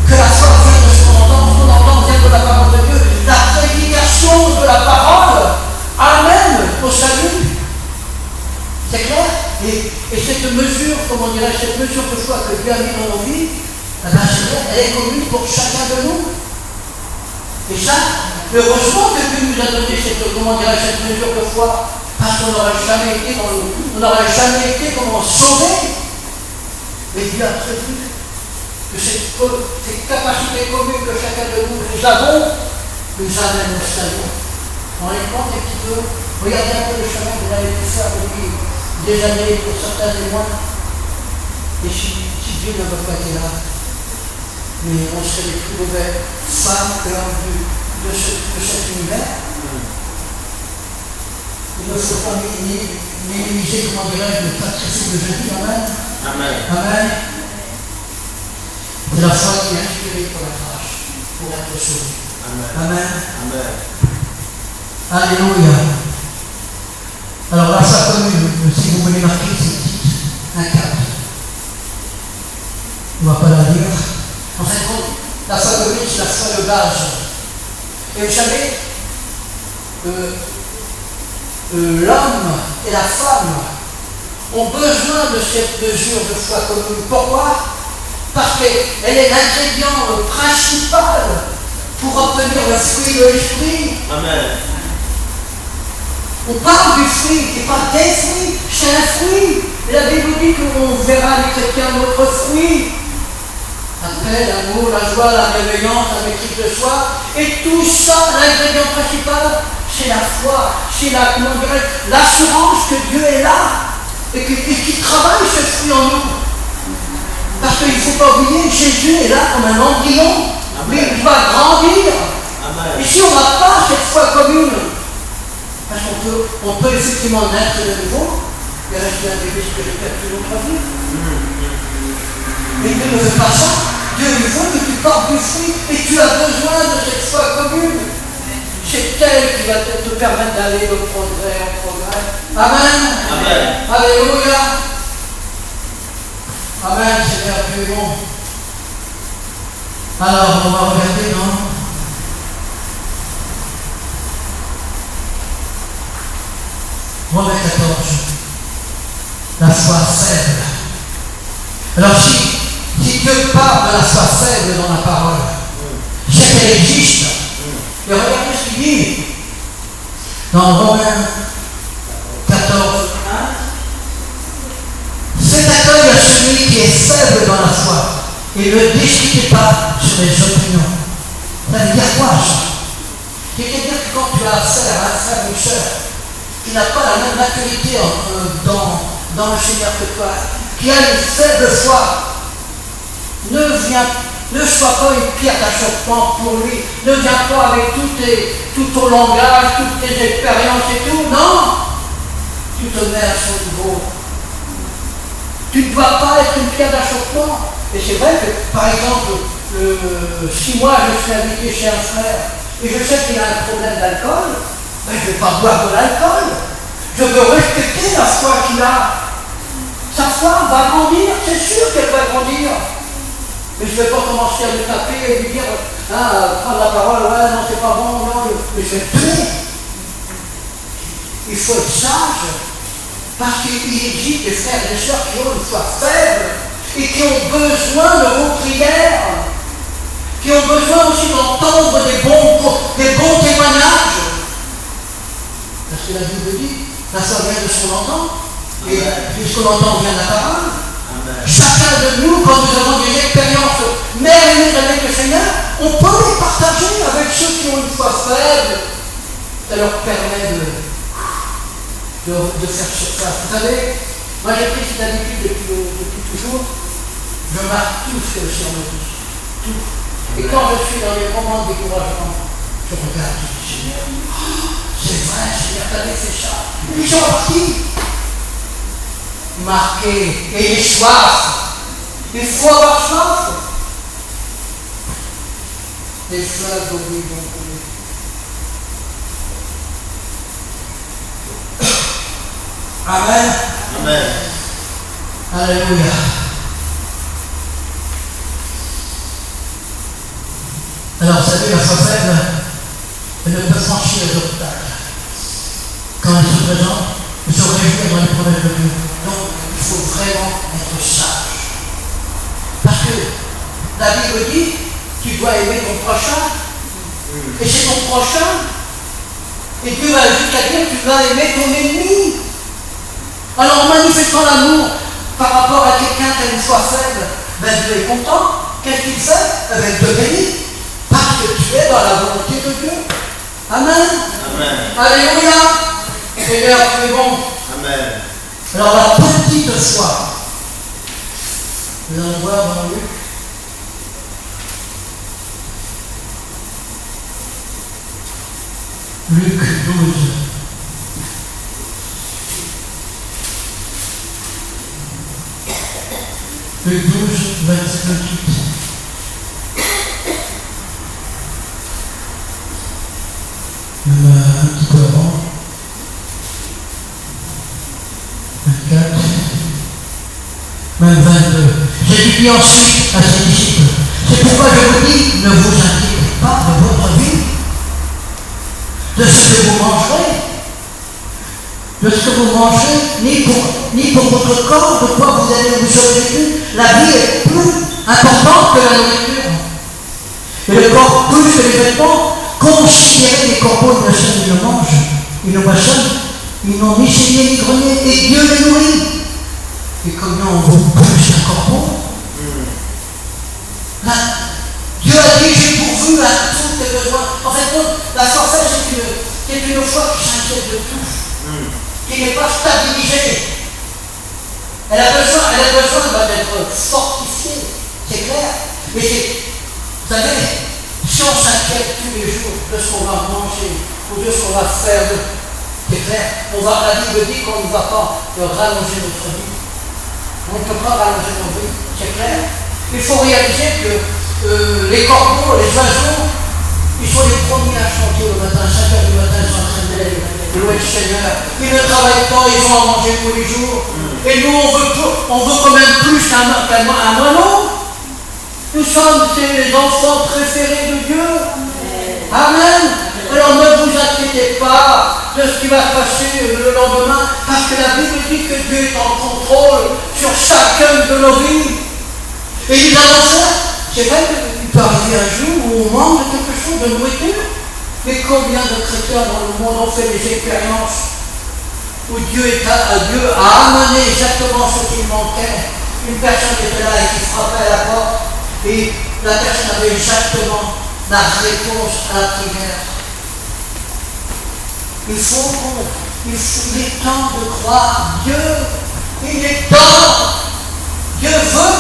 que la foi vient de ce qu'on entend vient de la parole de Dieu. La prédication de la parole amène au salut. C'est clair? Et cette mesure, comment dirais-je, cette mesure de foi que Dieu a mis dans nos vies, elle est commune pour chacun de nous. Et ça, heureusement que Dieu nous a donné cette mesure de foi, parce qu'on n'aurait jamais été sauvés. Mais Dieu a prévu que cette capacité commune que chacun de nous avons, nous amène au salut. On les compte un petit peu, regardez un peu le chemin que vous avez pu faire depuis des années, pour certains des mois. Et si Dieu ne veut pas être là, mais on serait les plus mauvais femmes et hommes de cet univers. Il ne faut pas minimiser, comment dirais-je, le sacrifice de Jésus. Amen. Amen. Amen. C'est la foi qui est inspirée pour la grâce, pour être sauvé. Amen. Amen. Amen. Alléluia. Alors la foi commune, si vous voulez marquer, c'est un cadre. On ne va pas la lire. En fait, la foi commune, c'est la foi de base. Et vous savez, l'homme et la femme ont besoin de cette mesure de foi commune. Pourquoi? Parce qu'elle est l'ingrédient principal pour obtenir le fruit de l'esprit. Amen. On parle du fruit, c'est pas des fruits, c'est un fruit. Et la Bible dit qu'on verra les chrétiens notre fruit. Après, l'amour, la joie, la bienveillance, la maîtrise de soi. Et tout ça, l'ingrédient principal, c'est la foi, c'est l'assurance que Dieu est là et qu'il travaille ce fruit en nous. Parce qu'il ne faut pas oublier, Jésus est là comme un embryon, mais il va grandir. Amen. Et si on n'a pas cette foi commune, parce qu'on peut effectivement naître de nouveau, il reste un bébé que j'ai perdu l'autre vie. Mais Dieu ne veut pas ça. Dieu veut que tu portes du fruit et tu as besoin de cette foi commune. C'est elle qui va te permettre d'aller de progrès en progrès. Amen. Amen. Alléluia. Amen, Seigneur, tu es bon. Alors, on va regarder, non? Romains 14. La foi faible. Alors, si Dieu parle de la foi faible dans la parole, c'est qu'elle existe. Et regardez ce qu'il dit dans Romains 14, 1. Faites accueil à celui qui est faible dans la foi et ne discutez pas sur les opinions. Ça veut dire quoi ça? C'est-à-dire que quand tu as affaire à un frère ou sœur qui n'a pas la même maturité dans le Seigneur que toi, qui a une faible foi, ne sois pas une pierre d'achoppement pour lui. Ne viens pas avec tout ton langage, toutes tes expériences et tout. Non! Tu te mets à son niveau. Tu ne dois pas être une pierre d'achoppement. Et c'est vrai que, par exemple, si moi je suis invité chez un frère et je sais qu'il a un problème d'alcool, ben, je ne vais pas boire de l'alcool. Je veux respecter la foi qu'il a. Sa foi va grandir, c'est sûr qu'elle va grandir. Mais je ne vais pas commencer à le taper et lui dire, prendre la parole, ouais, non, c'est pas bon, non, mais je vais le tuer. Il faut être sage, parce qu'il existe des frères et des sœurs qui ont une foi faible et qui ont besoin de vos prières, qui ont besoin aussi d'entendre des bons témoignages. Parce que la Bible dit, la foi vient de ce qu'on entend, et ce qu'on entend vient de la parole. Chacun de nous, quand nous avons des expériences merveilleuses avec le Seigneur, on peut les partager avec ceux qui ont une foi faible. Ça leur permet de faire surface. Vous savez, moi j'ai pris cette habitude depuis toujours. Je marque tout ce que le Seigneur me dit. Tout. Et quand je suis dans les moments de découragement, je regarde et je dis, Seigneur, c'est vrai, Seigneur, t'avais fait ça. Ils sont partis. Marqué, ayez soif. Il faut avoir soif. Les fleuves d'eau vive vont couler. Amen. Amen. Alléluia. Alors, vous savez, la foi faible, elle ne peut franchir les obstacles. Quand elle se présente, elle se réjouit dans les promesses de Dieu. Donc, il faut vraiment être sage. Parce que la Bible dit, tu dois aimer ton prochain, et c'est ton prochain. Et Dieu va jusqu'à dire, tu dois aimer ton ennemi. Alors, en manifestant l'amour par rapport à quelqu'un qui a une foi faible, ben Dieu est content. Qu'est-ce qu'il fait? Ben, il te bénit. Parce que tu es dans la volonté de Dieu. Amen. Amen. Alléluia. Seigneur, tu es bon. Amen. Alors la petite foi, nous allons voir dans Luc. Luc 12. Luc 12, 27, 28. Un petit peu avant. 24. Même 22. Jésus dit ensuite à ses disciples, c'est pourquoi je vous dis, ne vous inquiétez pas de votre vie, de ce que vous mangerez, ni pour votre corps, de quoi vous allez vous survivre. La vie est plus importante que la nourriture. Et le corps plus que les vêtements. Considérez les corbeaux de la chaîne, ils le mangent, ils ne moissonnent, ils n'ont ni saigné ni grenier, et Dieu les nourrit. Et combien on vous pousse un corbeau? Là, Dieu a dit, j'ai pourvu à tous tes besoins. En fait, la forfait, c'est une foi qui s'inquiète de tout, qui n'est pas stabilisée. Elle a besoin d'être fortifiée, c'est clair. Mais vous savez, si on s'inquiète tous les jours de ce qu'on va manger ou de ce qu'on va faire, c'est clair, la Bible dit qu'on ne va pas rallonger notre vie. On ne peut pas rallonger notre vie, c'est clair. Il faut réaliser que les corbeaux, les oiseaux, ils sont les premiers à chanter le matin, 5h du matin, ils sont en train de louer le Seigneur. Ils ne travaillent pas, ils vont en manger tous les jours. Et nous, on veut quand même plus qu'un moineau. Nous sommes les enfants préférés de Dieu. Amen. Alors ne vous inquiétez pas de ce qui va se passer le lendemain, parce que la Bible dit que Dieu est en contrôle sur chacune de nos vies. Et il a ça. C'est vrai qu'il peut arriver un jour où on manque de quelque chose de nourriture. Mais combien de chrétiens dans le monde ont fait des expériences où Dieu a amené exactement ce qu'il manquait. Une personne qui était là et qui frappait à la porte, et la personne avait exactement la réponse à la prière. Il est temps de croire Dieu. Il est temps. Dieu veut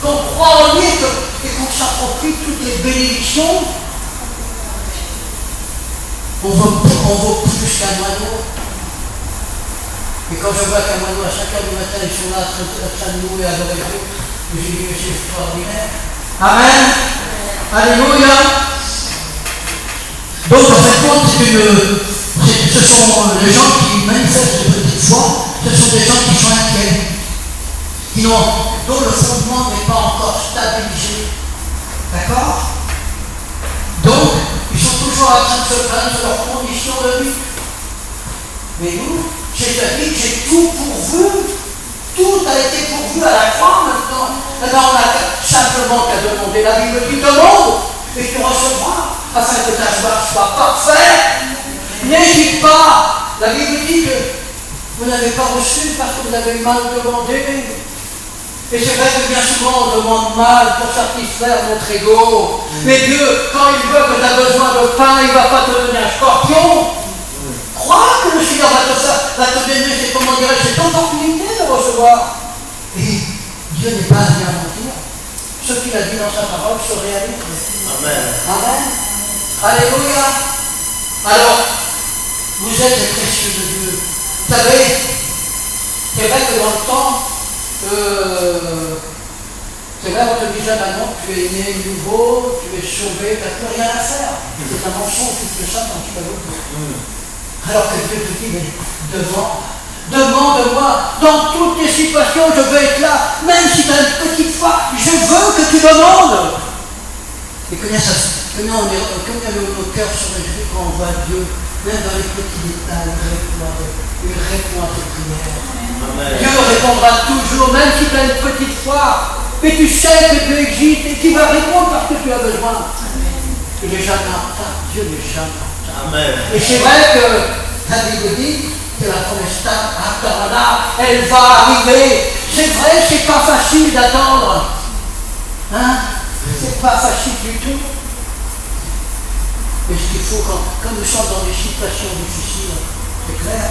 qu'on croie en lui et qu'on s'approprie toutes les bénédictions. On vaut plus qu'un moineau. Et quand je vois qu'un moineau à 5h du matin, ils sont là en train de louer et adorer Dieu, je dis que c'est extraordinaire. Amen. Alléluia. Donc en fait, ce sont les gens qui manifestent de petite foi, ce sont des gens qui sont inquiets, dont le fondement n'est pas encore stabilisé. D'accord? Donc, ils sont toujours en train de se plaindre de leurs conditions de vie. Mais nous, Jésus a dit que j'ai tout pourvu. Tout a été pourvu à la croix maintenant. Maintenant, on n'a simplement qu'à demander. La Bible dit demande et tu recevras, afin que ta joie soit parfaite. N'hésite pas. La Bible dit que vous n'avez pas reçu parce que vous avez mal demandé. Et c'est vrai que bien souvent on demande mal pour satisfaire notre ego. Mais Dieu, quand il veut que tu as besoin de pain, il ne va pas te donner un scorpion. Crois que le Seigneur va te donner cette opportunité de recevoir. Et Dieu n'est pas rien à mentir. Ce qu'il a dit dans sa parole se réalise. Amen. Amen. Alléluia. Alors, vous êtes les précieux de Dieu. Vous savez, c'est vrai que dans le temps, c'est vrai, on te disait maintenant, tu es né nouveau, tu es sauvé, tu n'as plus rien à faire. C'est un mensonge, tu fais ça quand tu vas l'autre. Alors que Dieu te dit, mais demande-moi, dans toutes les situations, je veux être là, même si tu as une petite foi, je veux que tu demandes. Et combien nos cœurs se réjouissent quand on voit Dieu, même dans les petits détails, il répond à tes prières. Amen. Dieu répondra toujours, même si tu as une petite foi, mais tu sais que Dieu existe et qu'il va répondre parce que tu as besoin. Il n'est jamais en retard, Dieu n'est jamais en retard. Amen. Et c'est vrai que la Bible dit que la promesse elle va arriver. C'est vrai, c'est pas facile d'attendre. Hein? C'est pas facile du tout. Mais ce qu'il faut, quand nous sommes dans des situations difficiles, c'est clair.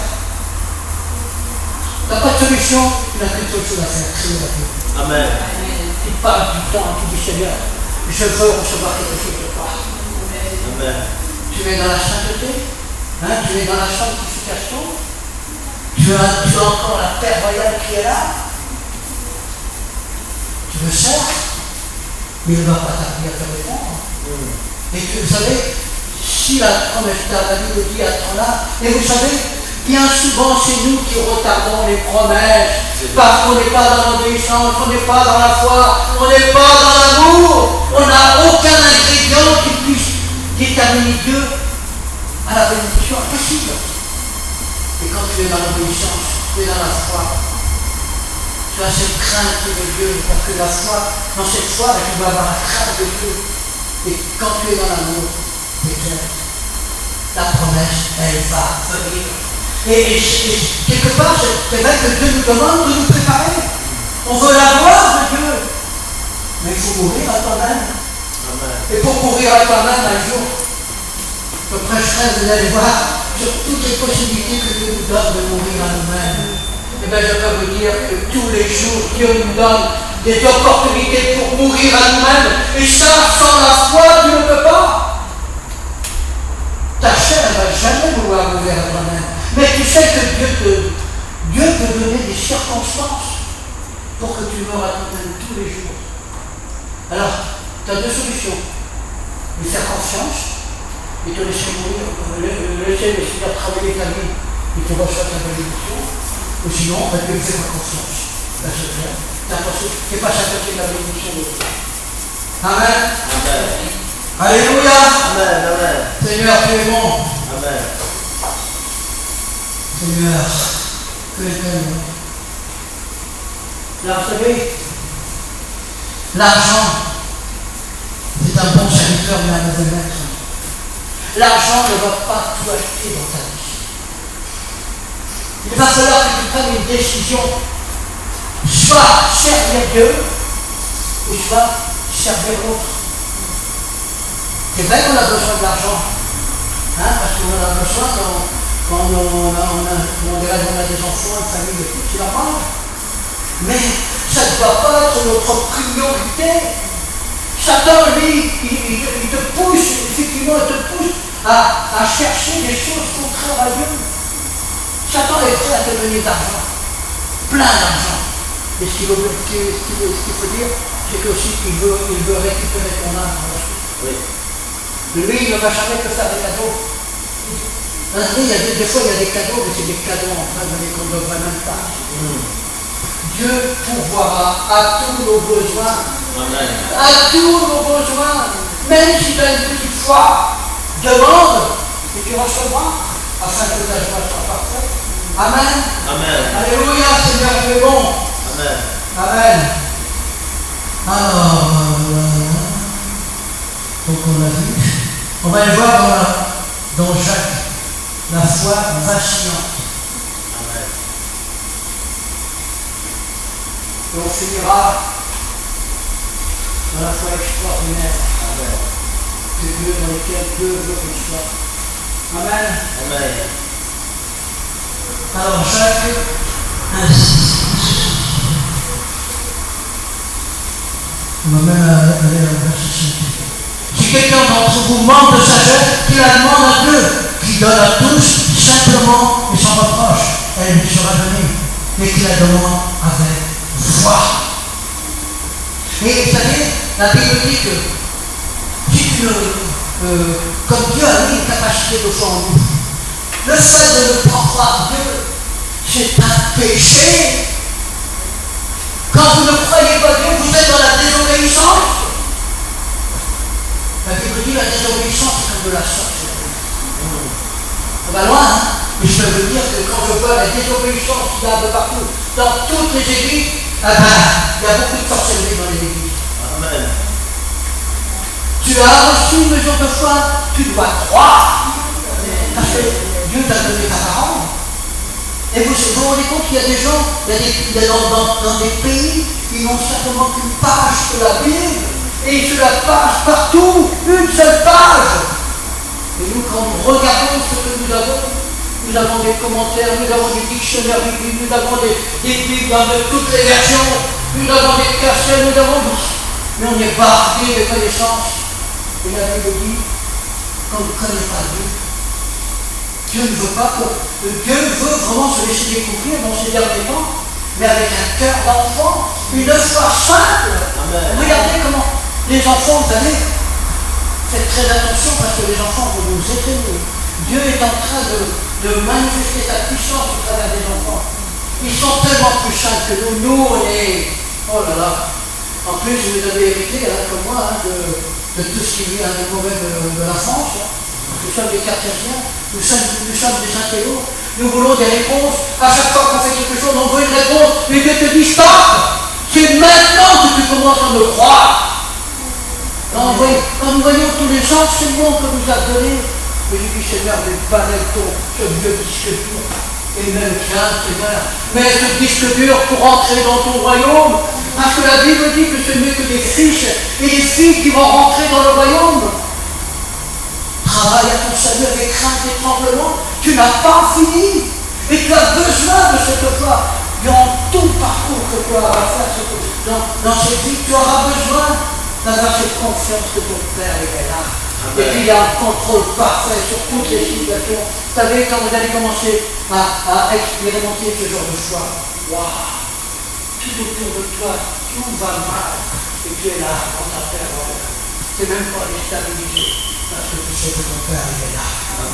Tu n'as pas de solution, tu n'as qu'une seule chose à faire, crier à Dieu. Amen. Tu passes du temps, tu dis Seigneur, je veux recevoir quelque chose de toi. Amen. Tu es dans la sainteté, hein, tu es dans la sanctification, tu as encore la Père royale qui est là. Tu le sers, mais il ne va pas tarder à te répondre. Et vous savez, si la promesse la Bible dit à ce temps-là, et vous savez, bien souvent c'est nous qui retardons les promesses, parce qu'on n'est pas dans l'obéissance, on n'est pas dans la foi, on n'est pas dans l'amour, on n'a aucun ingrédient qui puisse déterminer Dieu à la bénédiction impossible. Et quand tu es dans l'obéissance, tu es dans la foi, tu as cette crainte de Dieu, parce que la foi, dans cette foi, tu dois avoir la crainte de Dieu. Et quand tu es dans l'amour, c'est clair, la promesse, elle va venir. Et quelque part, c'est vrai que Dieu nous demande de nous préparer. On veut la gloire de Dieu. Mais il faut mourir à toi-même. Et pour mourir à toi-même, un jour, je prêcherai, vous allez voir, sur toutes les possibilités que Dieu nous donne de mourir à nous-mêmes. Eh bien, je peux vous dire que tous les jours, Dieu nous donne des opportunités pour mourir à nous-mêmes. Et ça, sans la foi, tu ne peux pas. Ta chair ne va jamais vouloir mourir à toi-même. Mais tu sais que Dieu peut donner des circonstances pour que tu meurs à toi-même tous les jours. Alors, tu as deux solutions. Lui faire confiance et te laisser mourir, laisser le Seigneur travailler ta vie et tu reçois ta bénédiction. Ou sinon, ne lui fais pas confiance. Là, c'est clair. Tu n'es pas satisfait de la bénédiction de Dieu. Amen. Amen. Alléluia. Amen. Amen. Seigneur, tu es bon. Amen. Seigneur, que est bon. Là, vous savez, l'argent, c'est un bon serviteur, mais un mauvais maître. L'argent ne va pas tout acheter dans ta vie. Il va falloir que tu prennes une décision, soit servir Dieu, ou soit servir l'autre. C'est vrai qu'on a besoin de l'argent, hein, parce qu'on en a besoin quand on a des enfants, une famille, et tout, c'est normal. Mais ça ne doit pas être notre priorité. Satan, lui, il te pousse, effectivement, il te pousse à chercher des choses contraires à Dieu. Satan est prêt à te donner d'argent, plein d'argent. Et ce qu'il faut dire, c'est qu'aussi il veut récupérer ton âme. Oui. Lui, il ne va jamais te faire des cadeaux. Des fois, il y a des cadeaux, mais c'est des cadeaux en train de qu'on ne devrait même pas. Dieu pourvoira à tous nos besoins. Amen. À tous nos besoins. Même si tu as une petite foi, demande et tu recevras afin que ta joie soit parfaite. Amen. Amen. Alléluia, Seigneur, tu es bon. Amen. Amen. Alors, donc on a vu. On va le voir dans Jacques, la foi vacillante. Amen. Et on finira dans la foi extraordinaire. Amen. De Dieu dans lequel Dieu veut qu'on soit. Amen. Amen. Alors Jacques insiste. On va même aller à la verset 5. Si quelqu'un d'entre vous manque de sagesse, qu'il la demande à Dieu, qui donne à tous simplement et sans reproche, elle lui sera donnée, et qu'il la demande avec foi. Et vous savez, la Bible dit que si tu comme Dieu a mis une capacité de foi en nous, le fait de ne pas croire Dieu, c'est un péché. Quand vous ne croyez pas Dieu, vous êtes dans la désobéissance. La Bible dit la désobéissance, c'est comme de la sorcellerie. On va loin, hein? Mais je peux vous dire que quand je vois la désobéissance qu'il y a un peu partout, dans toutes les églises, il y a beaucoup de sorcellerie dans les églises. Amen. Tu as reçu une mesure de foi, tu dois croire. Parce que Dieu t'a donné ta parole. Et vous vous rendez compte qu'il y a des gens, dans des pays, ils n'ont simplement qu'une page de la Bible. Et ils se la passent partout, une seule page. Et nous, quand nous regardons ce que nous avons des commentaires, nous avons des dictionnaires bibliques, nous avons des Bibles dans toutes les versions, nous avons des cachets, mais on est bardé de connaissances. Et la Bible dit, quand on ne connaît pas Dieu, Dieu ne veut pas que... Dieu veut vraiment se laisser découvrir dans ces derniers temps, mais avec un cœur d'enfant, une foi simple. Amen. Regardez comment les enfants, vous savez, faites très attention parce que les enfants vont nous étonner. Dieu est en train de manifester sa puissance au travers des enfants. Ils sont tellement plus saints que nous. Nous, on est... Oh là là. En plus, vous avez hérité, comme moi, de tout ce qui vient des mauvais de la France. Nous sommes des cartésiens, nous sommes des intellos. Nous voulons des réponses. À chaque fois qu'on fait quelque chose, on veut une réponse. Mais Dieu te dit stop. C'est maintenant que tu commences à me croire. Quand nous voyons tous les enseignements que nous a donnés, je dis Seigneur, mais balai ce vieux disque dur. Et même tiens, Seigneur, mets ce disque dur pour entrer dans ton royaume. Parce que la Bible dit que ce n'est que des fils et des filles qui vont rentrer dans le royaume. Travaille à ton salut avec crainte et tremblement. Tu n'as pas fini. Et tu as besoin de cette foi. Dans tout le parcours que tu auras à faire dans cette vie, tu auras besoin d'avoir cette confiance que ton Père est là. Amen. Et puis il y a un contrôle parfait sur toutes les situations. Vous savez, quand vous allez commencer à expérimenter ce genre de foi, waouh, tout autour de toi, tout va mal. et tu es là dans ta terre. Tu n'es même pas déstabilisé parce que tu sais que ton Père il est là.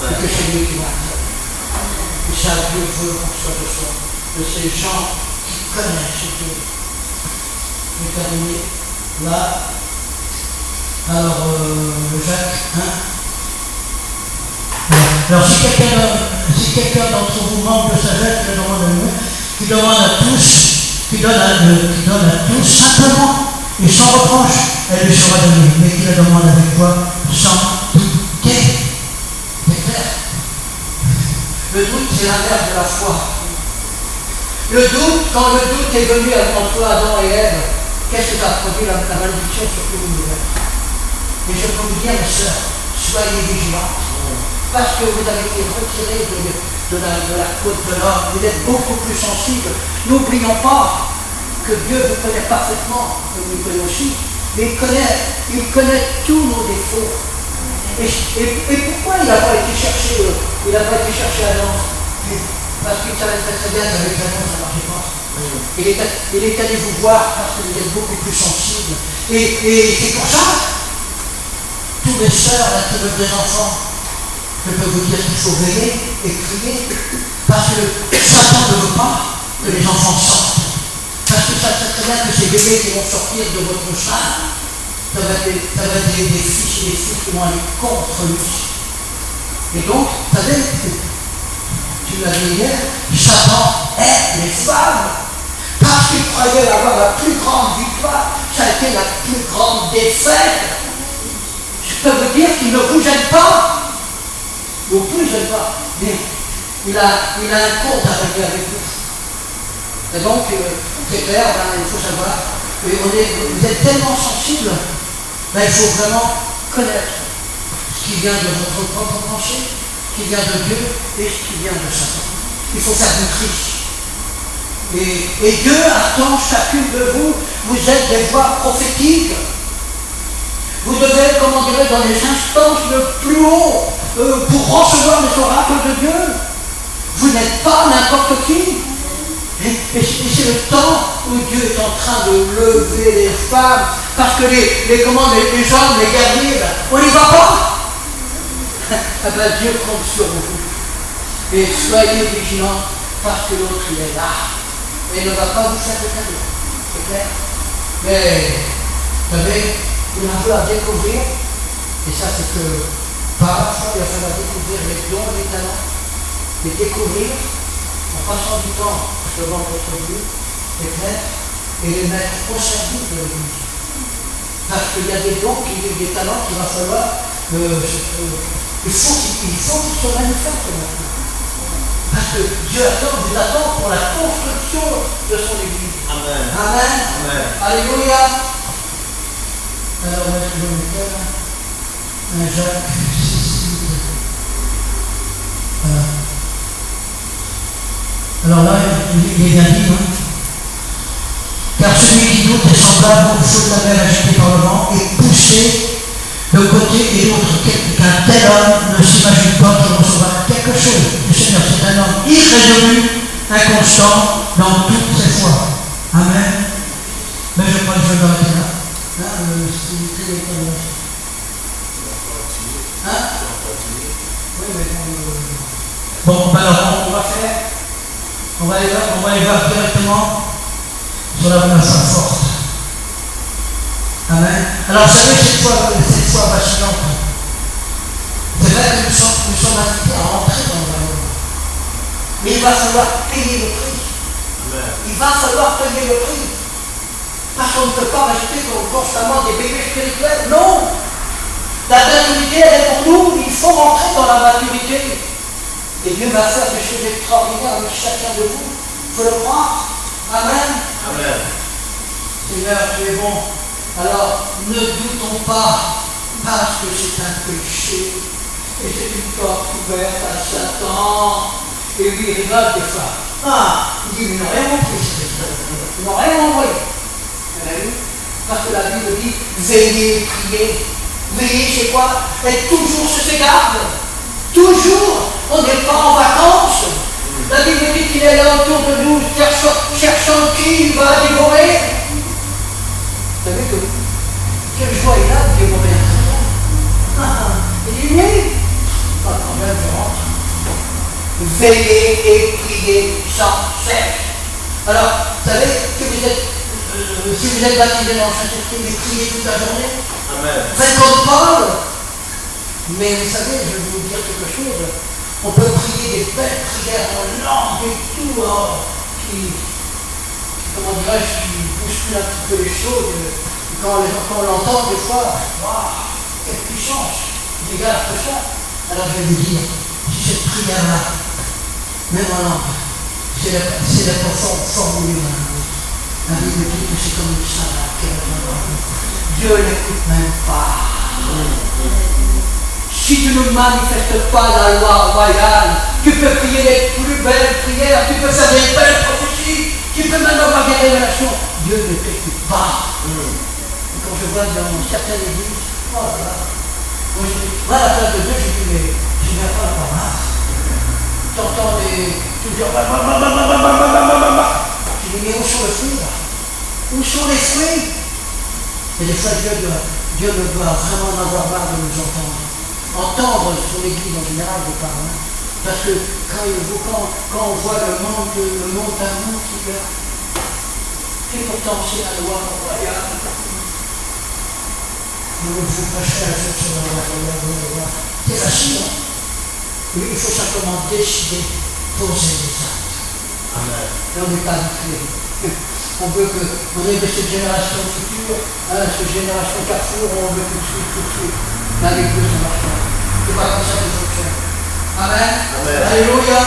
Et que c'est lui qui va te donner. Et ça, Dieu veut qu'on soit de ces gens qui connaissent Dieu. Je vais terminer là. Alors, Jacques, alors si quelqu'un d'entre vous manque de sagesse, qui demande à tous, qui donne à tous simplement et sans reproche, elle lui sera donnée, mais qui la demande avec foi, sans douter. C'est clair. Le doute, c'est l'inverse de la foi. Le doute, quand le doute est venu entre Adam et Ève, qu'est-ce que ça a produit la malédiction sur tout l'univers? Et je peux vous dire, mes sœurs, soyez vigilants. Parce que vous avez été retirés de la côte de l'homme, vous êtes beaucoup plus sensibles. N'oublions pas que Dieu vous connaît parfaitement, comme il connaît aussi, mais il connaît tous nos défauts. Et pourquoi il n'a pas été cherché Adam? Parce qu'il savait très bien qu'avec Adam, ça ne marchait pas. Il est allé vous voir parce que vous êtes beaucoup plus sensibles. Et c'est pour ça, tous les sœurs là, qui veulent des enfants, je peux vous dire qu'il faut veiller et prier, parce que Satan ne veut pas que les enfants sortent. Parce que ça sait très bien que ces bébés qui vont sortir de votre sein, ça va être des fils et des filles qui vont aller contre lui. Et donc, vous savez, tu l'as dit hier, Satan aime les femmes, parce qu'il croyait avoir la plus grande victoire, ça a été la plus grande défaite. Je peux vous dire qu'il ne vous gêne pas. Non plus, je ne pas. Mais il a un compte à régler avec vous. Et donc, c'est clair, il faut savoir, vous êtes tellement sensible, il faut vraiment connaître ce qui vient de votre propre pensée, ce qui vient de Dieu et ce qui vient de Satan. Il faut faire du tri. Et Dieu attend chacune de vous, vous êtes des voix prophétiques. Vous devez, comment dirais-je, dans les instances le plus haut, pour recevoir les oracles de Dieu. Vous n'êtes pas n'importe qui. Et c'est le temps où Dieu est en train de lever les femmes, parce que les hommes, les guerriers, on n'y va pas. Dieu compte sur vous. Et soyez vigilants, parce que l'autre, il est là. Et il ne va pas vous faire de cadeau. C'est clair? Mais, vous savez, il a fallu à découvrir, et ça c'est que par la foi, il a fallu à découvrir les dons et les talents, les découvrir en passant du temps devant votre Dieu, c'est clair, et les mettre au service de l'Église. Parce qu'il y a des dons, des talents qu'il va falloir, il faut qu'ils se manifestent maintenant. Parce que Dieu vous attend pour la construction de son Église. Amen. Amen. Amen. Alléluia. Alors, où est-ce que je vais mettre là? Un Jacques 6. Alors là, il est bien dit, car celui qui doute est semblable au feu de la mer agité par le vent et poussé de côté et d'autre, qu'un tel homme ne s'imagine pas qu'il recevra quelque chose du Seigneur. C'est un homme irrésolu, inconstant dans toutes ses fois. Amen. Mais je crois que je vais m'arrêter là. C'est très étonnant. Oui, mais bon, alors on va aller voir directement sur la menace forte. Amen. Alors, vous savez, cette foi vacillante, c'est vrai que nous sommes invités à rentrer dans le royaume. Mais il va falloir payer le prix. Amen. Il va falloir payer le prix. Parce qu'on ne peut pas rester constamment des bébés spirituels. Non! La maturité, elle est pour nous. Il faut rentrer dans la maturité. Et Dieu va faire des choses extraordinaires avec chacun de vous. Il faut le croire. Amen. Amen. Seigneur, tu es bon. Alors, ne doutons pas, parce que c'est un péché. Et c'est une porte ouverte à Satan. Et lui, il rigole des fois. Il dit, mais ils n'ont rien compris. Ils n'ont rien envoyé. Parce que la Bible dit, veillez, priez. Veillez, c'est quoi? Être toujours sur ses gardes. Toujours. On n'est pas en vacances. La Bible dit qu'il est là autour de nous, cherchant qui il va dévorer. Vous savez que veiller et prier sans cesse. Alors, vous savez que vous êtes, si vous êtes baptisé dans le Saint-Esprit, mais priez toute la journée. Amen. Faites comme Paul. Mais vous savez, je vais vous dire quelque chose. On peut prier des belles prières en langue et tout, qui, comment dirais-je, qui bouscule un petit peu les choses. Quand on l'entend, des fois, waouh, quelle puissance, il égale que ça. Alors je vais vous dire, si cette prière-là, même en langue, c'est la façon formulée dans la bouche. La Bible dit que c'est comme une salade qui est dans la bouche. Dieu n'écoute même pas. Si tu ne manifestes pas la loi royale, tu peux prier les plus belles prières, tu peux faire des belles prophéties, tu peux même avoir des révélations. Dieu ne t'écoute pas. Et quand je vois dans certaines églises, oh là là, moi je dis, voilà la place de Dieu, je dis, mais je n'ai pas encore marre. T'entends des. Tu dis, je dis, mais où sont les fruits là? Où sont les fruits? Et des fois, Dieu me doit vraiment en avoir marre de nous entendre. Entendre sur l'église en général, je parle. Hein. Parce que quand on voit le monde d'amour qu'il y a, et pourtant c'est la loi royale. Nous vous prêchez un jour sur la loi royale. C'est facile, hein? Mais il faut simplement décider, poser des actes. Amen. Et on n'est pas habitué. On veut que, on est de cette génération future, cette génération Carrefour, on veut tout de suite. Mais avec Dieu, ça marche pas. C'est pas comme ça que ça fonctionne. Amen. Amen. Alléluia.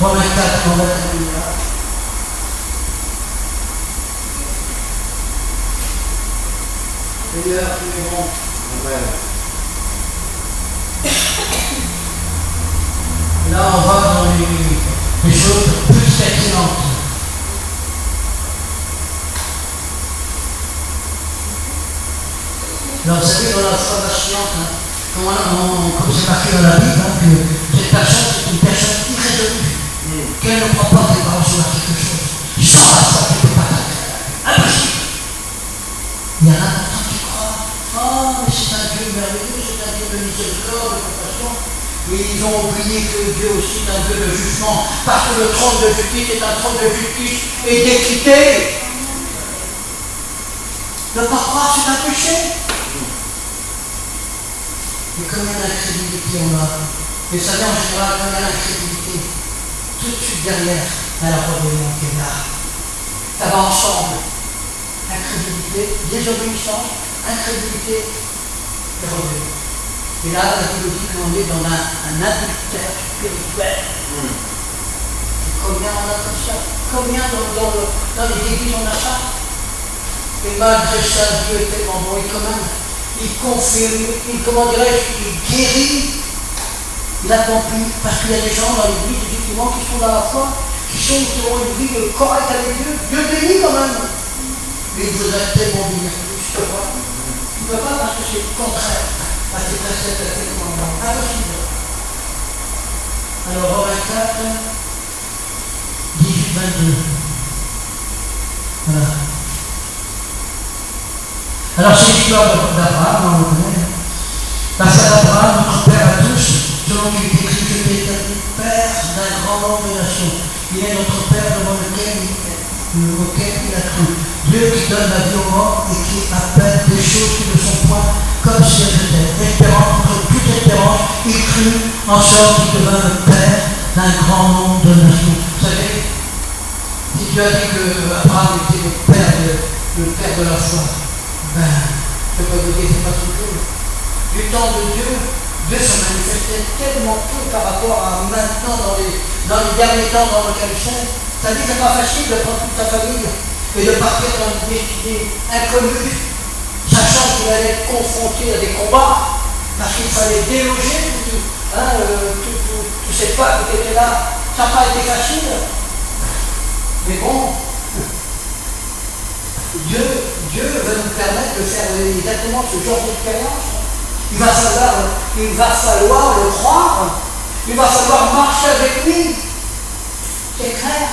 Romains 4, on va terminer là. Seigneur, tu es bon. Amen. Là, on va dans les choses plus excellentes. Alors, vous savez, dans la foi vacillante, comme c'est marqué dans la Bible, que cette personne, c'est une personne irrésolue, qu'elle ne croit pas qu'elle va recevoir quelque chose. Sans la foi, elle ne peut pas t'atteindre. Impossible. Il y en a pourtant qui croient. Oh, mais c'est un Dieu merveilleux, c'est un Dieu de miséricorde, de compassion. Mais ils ont oublié que Dieu aussi est un Dieu de jugement, parce que le trône de justice est un trône de justice et d'équité. Ne pas croire, c'est un péché. Mais combien d'incrédulité on a? Vous savez, en général, combien d'incrédulité? Tout de suite derrière, la rébellion qui est là. Ça va ensemble. Incrédulité, désobéissance, incrédulité et rébellion. Et là, la Bible dit qu'on est dans un adultère spirituel. Et combien on a comme ça? Combien dans les églises on a ça? Et malgré ça, Dieu est tellement bon, et quand même, il confirme, il guérit, il accomplit, parce qu'il y a des gens dans l'église, effectivement, qui sont dans la foi, qui ont une vie correcte avec Dieu. Dieu bénit quand même. Mais il voudrait tellement bénir plus, tu peux pas. Tu ne peux pas parce que c'est contraire à tes préceptes, à tes commandements. Impossible. Alors, Romains 4, 18, 22. Voilà. Alors, c'est l'histoire d'Abraham, on le connaît. La foi d'Abraham, notre Père à tous, selon qu'il est écrit, je t'ai établi Père d'un grand nombre de nations. Il est notre Père devant lequel il a cru. Dieu qui donne la vie aux morts et qui appelle des choses qui ne sont point comme si elles étaient. Espérant contre toute espérance, il crut en sorte qu'il devint le Père d'un grand nombre de nations. Vous savez, si Dieu a dit que Abraham était le père de la foi, je peux vous dire, c'est pas toujours. Du temps de Dieu, Dieu se manifestait tellement peu par rapport à maintenant dans les derniers temps dans lequel il est. Ça dit que c'est pas facile de prendre toute ta famille et de partir dans une destinée inconnue, sachant qu'il allait être confronté à des combats, parce qu'il fallait déloger tous ces peuples qui étaient là. Ça n'a pas été facile. Mais bon, Dieu va nous permettre de faire exactement ce genre d'expérience. Il va falloir le croire. Il va falloir marcher avec lui. C'est clair.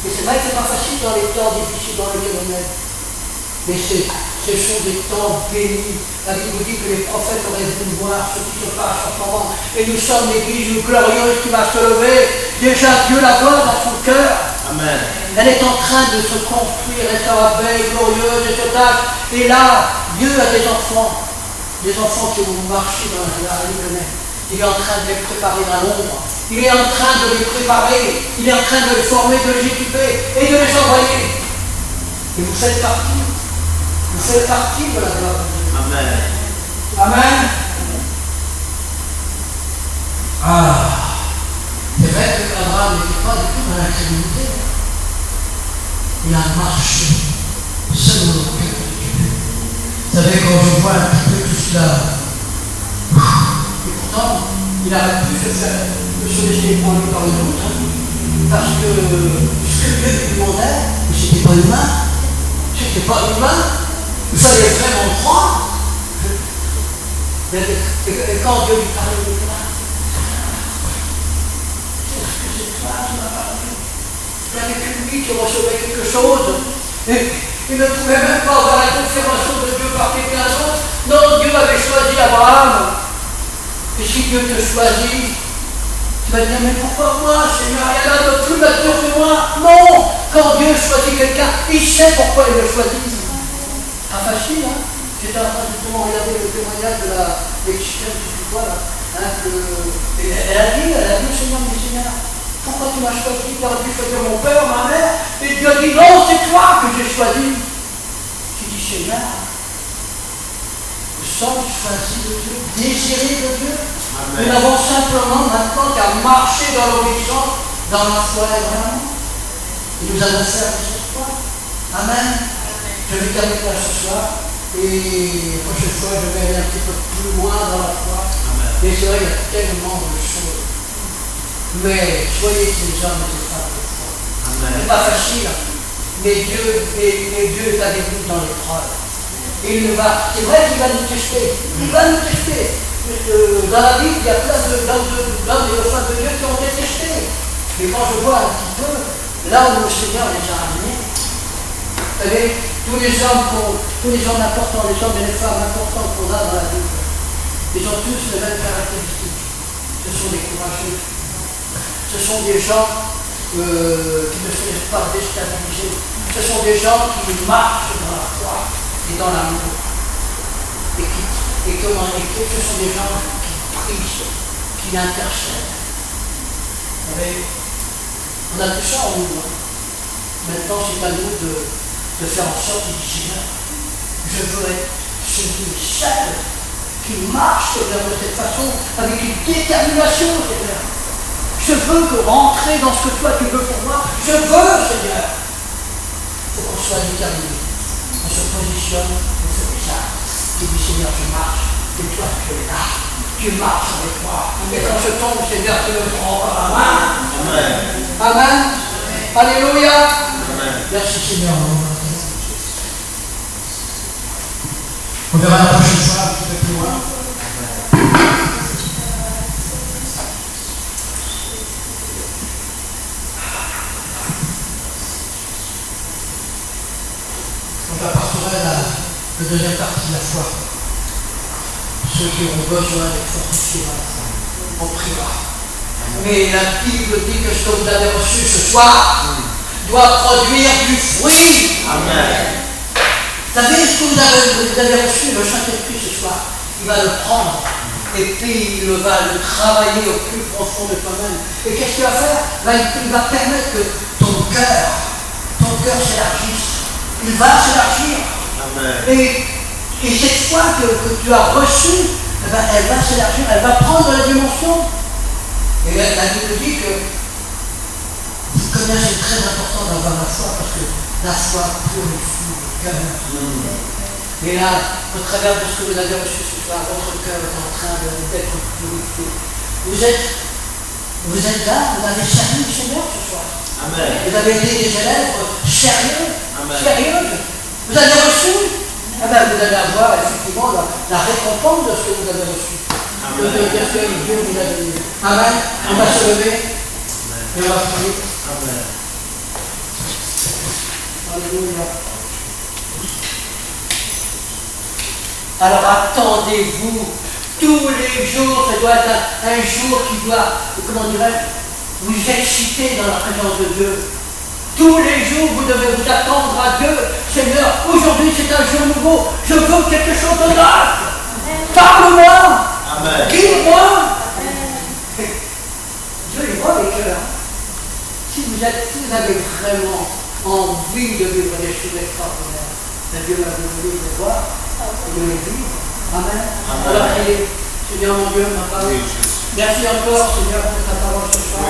Et c'est vrai que c'est pas facile dans les temps difficiles dans lesquels on est. Mais ce sont des temps bénis. La Bible vous dit que les prophètes auraient voulu voir ce qui se passe en ce moment. Et nous sommes l'église glorieuse qui va se lever. Déjà, Dieu la voit dans son cœur. Amen. Elle est en train de se construire, et ça va belle, glorieuse et totale. Et là, Dieu a des enfants qui vont marcher dans la lumière. Il est en train de les préparer dans l'ombre. Il est en train de les préparer. Il est en train de les former, de les équiper et de les envoyer. Et vous faites partie. Vous faites partie de la gloire de Dieu. Amen. Amen. Ah. C'est vrai que Abraham n'était pas du tout dans l'incrédulité. Il a marché selon le cœur de Dieu. Vous savez, quand je vois un petit peu tout cela, et pourtant, il aurait pu se laisser prendre par une autre, parce que ce que Dieu lui demandait, c'était pas humain. C'était pas humain. Il fallait vraiment croire. Et quand Dieu lui parlait de toi, qu'est-ce que c'est toi qui m'as parlé? Il n'y avait que lui qui recevait quelque chose. Et il ne pouvait même pas avoir la confirmation de Dieu par quelqu'un d'autre. Non, Dieu avait choisi Abraham. Et si Dieu te choisit, tu vas dire, mais pourquoi moi, Seigneur, il y en a de plus mature que moi? Non! Quand Dieu choisit quelqu'un, il sait pourquoi il le choisit. Pas facile, hein? J'étais en train de regarder le témoignage de la mexicaine, je sais plus quoi, là. Hein, elle a dit, Seigneur, mais Seigneur, pourquoi tu m'as choisi? Tu aurais pu choisir mon père, ma mère. Et Dieu a dit, non, c'est toi que j'ai choisi. Tu dis, Seigneur, nous sommes choisis de Dieu, désirés de Dieu. Amen. Nous n'avons simplement maintenant qu'à marcher dans l'obéissance, dans la foi et vraiment. Et nous allons faire de cette foi. Amen. Je vais terminer là ce soir. Et la prochaine fois, je vais aller un petit peu plus loin dans la foi. Amen. Et c'est vrai, il y a tellement de choses. Mais soyez ces hommes et ces femmes de foi. C'est pas facile. Mais Dieu est avec nous dans l'épreuve. Et c'est vrai qu'il va nous tester. Il va nous tester. Dans la Bible, il y a plein d'hommes et de femmes de Dieu qui ont été testés. Mais quand je vois un petit peu, là où le Seigneur les a amenés, vous savez, tous les hommes importants, les hommes et les femmes importants qu'on a dans la Bible, ils ont tous les mêmes caractéristiques. Ce sont des courageux. Ce sont des gens qui ne se laissent pas déstabiliser. Ce sont des gens qui marchent dans la foi et dans l'amour. Et ce sont des gens qui prient, qui intercèdent. Vous savez, on a tout ça en nous. Maintenant, c'est à nous de faire en sorte de dire, Seigneur, je veux être celui seul qui marche de cette façon, avec une détermination, Seigneur. Je veux rentrer dans ce que toi tu veux pour moi. Je veux, Seigneur. Il faut qu'on soit déterminé. On se positionne, on fait ça. Tu dis, Seigneur, je marche. Et toi, tu es là. Tu marches avec moi. Et quand je tombe, Seigneur, tu me prends par la main. Amen. Amen. Alléluia. Amen. Merci, Seigneur. On verra la prochaine fois un petit peu plus loin. On apportera la deuxième partie de la foi. Ceux qui ont besoin d'être fortifiés dans la foi, on priera. Mais la Bible dit que ce que vous avez reçu ce soir doit produire du fruit. Amen. Vous savez ce que vous avez reçu, le Saint-Esprit ce soir, il va le prendre et puis il va le travailler au plus profond de toi-même. Et qu'est-ce qu'il va faire? Il va permettre que ton cœur s'élargisse. Il va s'élargir. Et cette foi que tu as reçue, elle va s'élargir, elle va prendre la dimension. Et la Bible dit que combien c'est très important d'avoir la foi, parce que la foi purifie le cœur. Et là, au travers de ce que vous avez reçu ce soir, votre cœur est en train d'être purifié. Vous êtes là, vous avez servi le Seigneur ce soir. Amen. Vous avez été des élèves sérieux, sérieuses. Vous avez reçu, vous allez avoir effectivement la récompense de ce que vous avez reçu. De ce que Dieu vous a donné. Amen. On va se lever et on va prier. Amen. Alléluia. Alors attendez-vous. Tous les jours, ça doit être un jour qui doit, comment dirais-je, vous exciter dans la présence de Dieu. Tous les jours, vous devez vous attendre à Dieu. Seigneur, aujourd'hui c'est un jour nouveau. Je veux quelque chose de neuf. Parle-moi. Guide-moi. Dieu est bon les cœurs. Si vous avez vraiment envie de vivre des choses extraordinaires, Dieu va vous donner de voir et de les vivre. Amen. Alors priez. Seigneur mon Dieu, ma part. Merci encore, Seigneur, pour ta parole ce soir.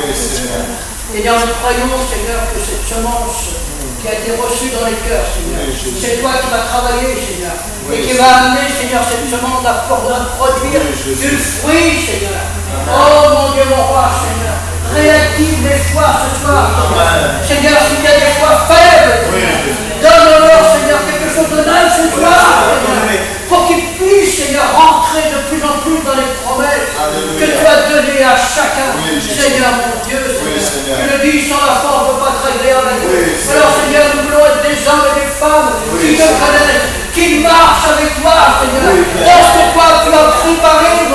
Seigneur, nous croyons, Seigneur, que cette semence qui a été reçue dans les cœurs, Seigneur, c'est toi qui vas travailler, Seigneur, et qui va amener, Seigneur, cette semence à produire du fruit, Seigneur. Oh mon Dieu, mon roi, Seigneur, réactive les foi ce soir. Seigneur, s'il y a des foi faibles, donne-leur, Seigneur, quelque chose de neuf ce soir, pour qu'ils puissent, Seigneur, rentrer de plus en plus dans les promesses que tu as données à chacun. Seigneur, mon Dieu, Seigneur, tu le dis sans la force, ne peut pas être agréable à Dieu. Alors, Seigneur, nous voulons être des hommes et des femmes qui te connaissent, qui marchent avec toi, Seigneur. Parce que toi, tu as préparé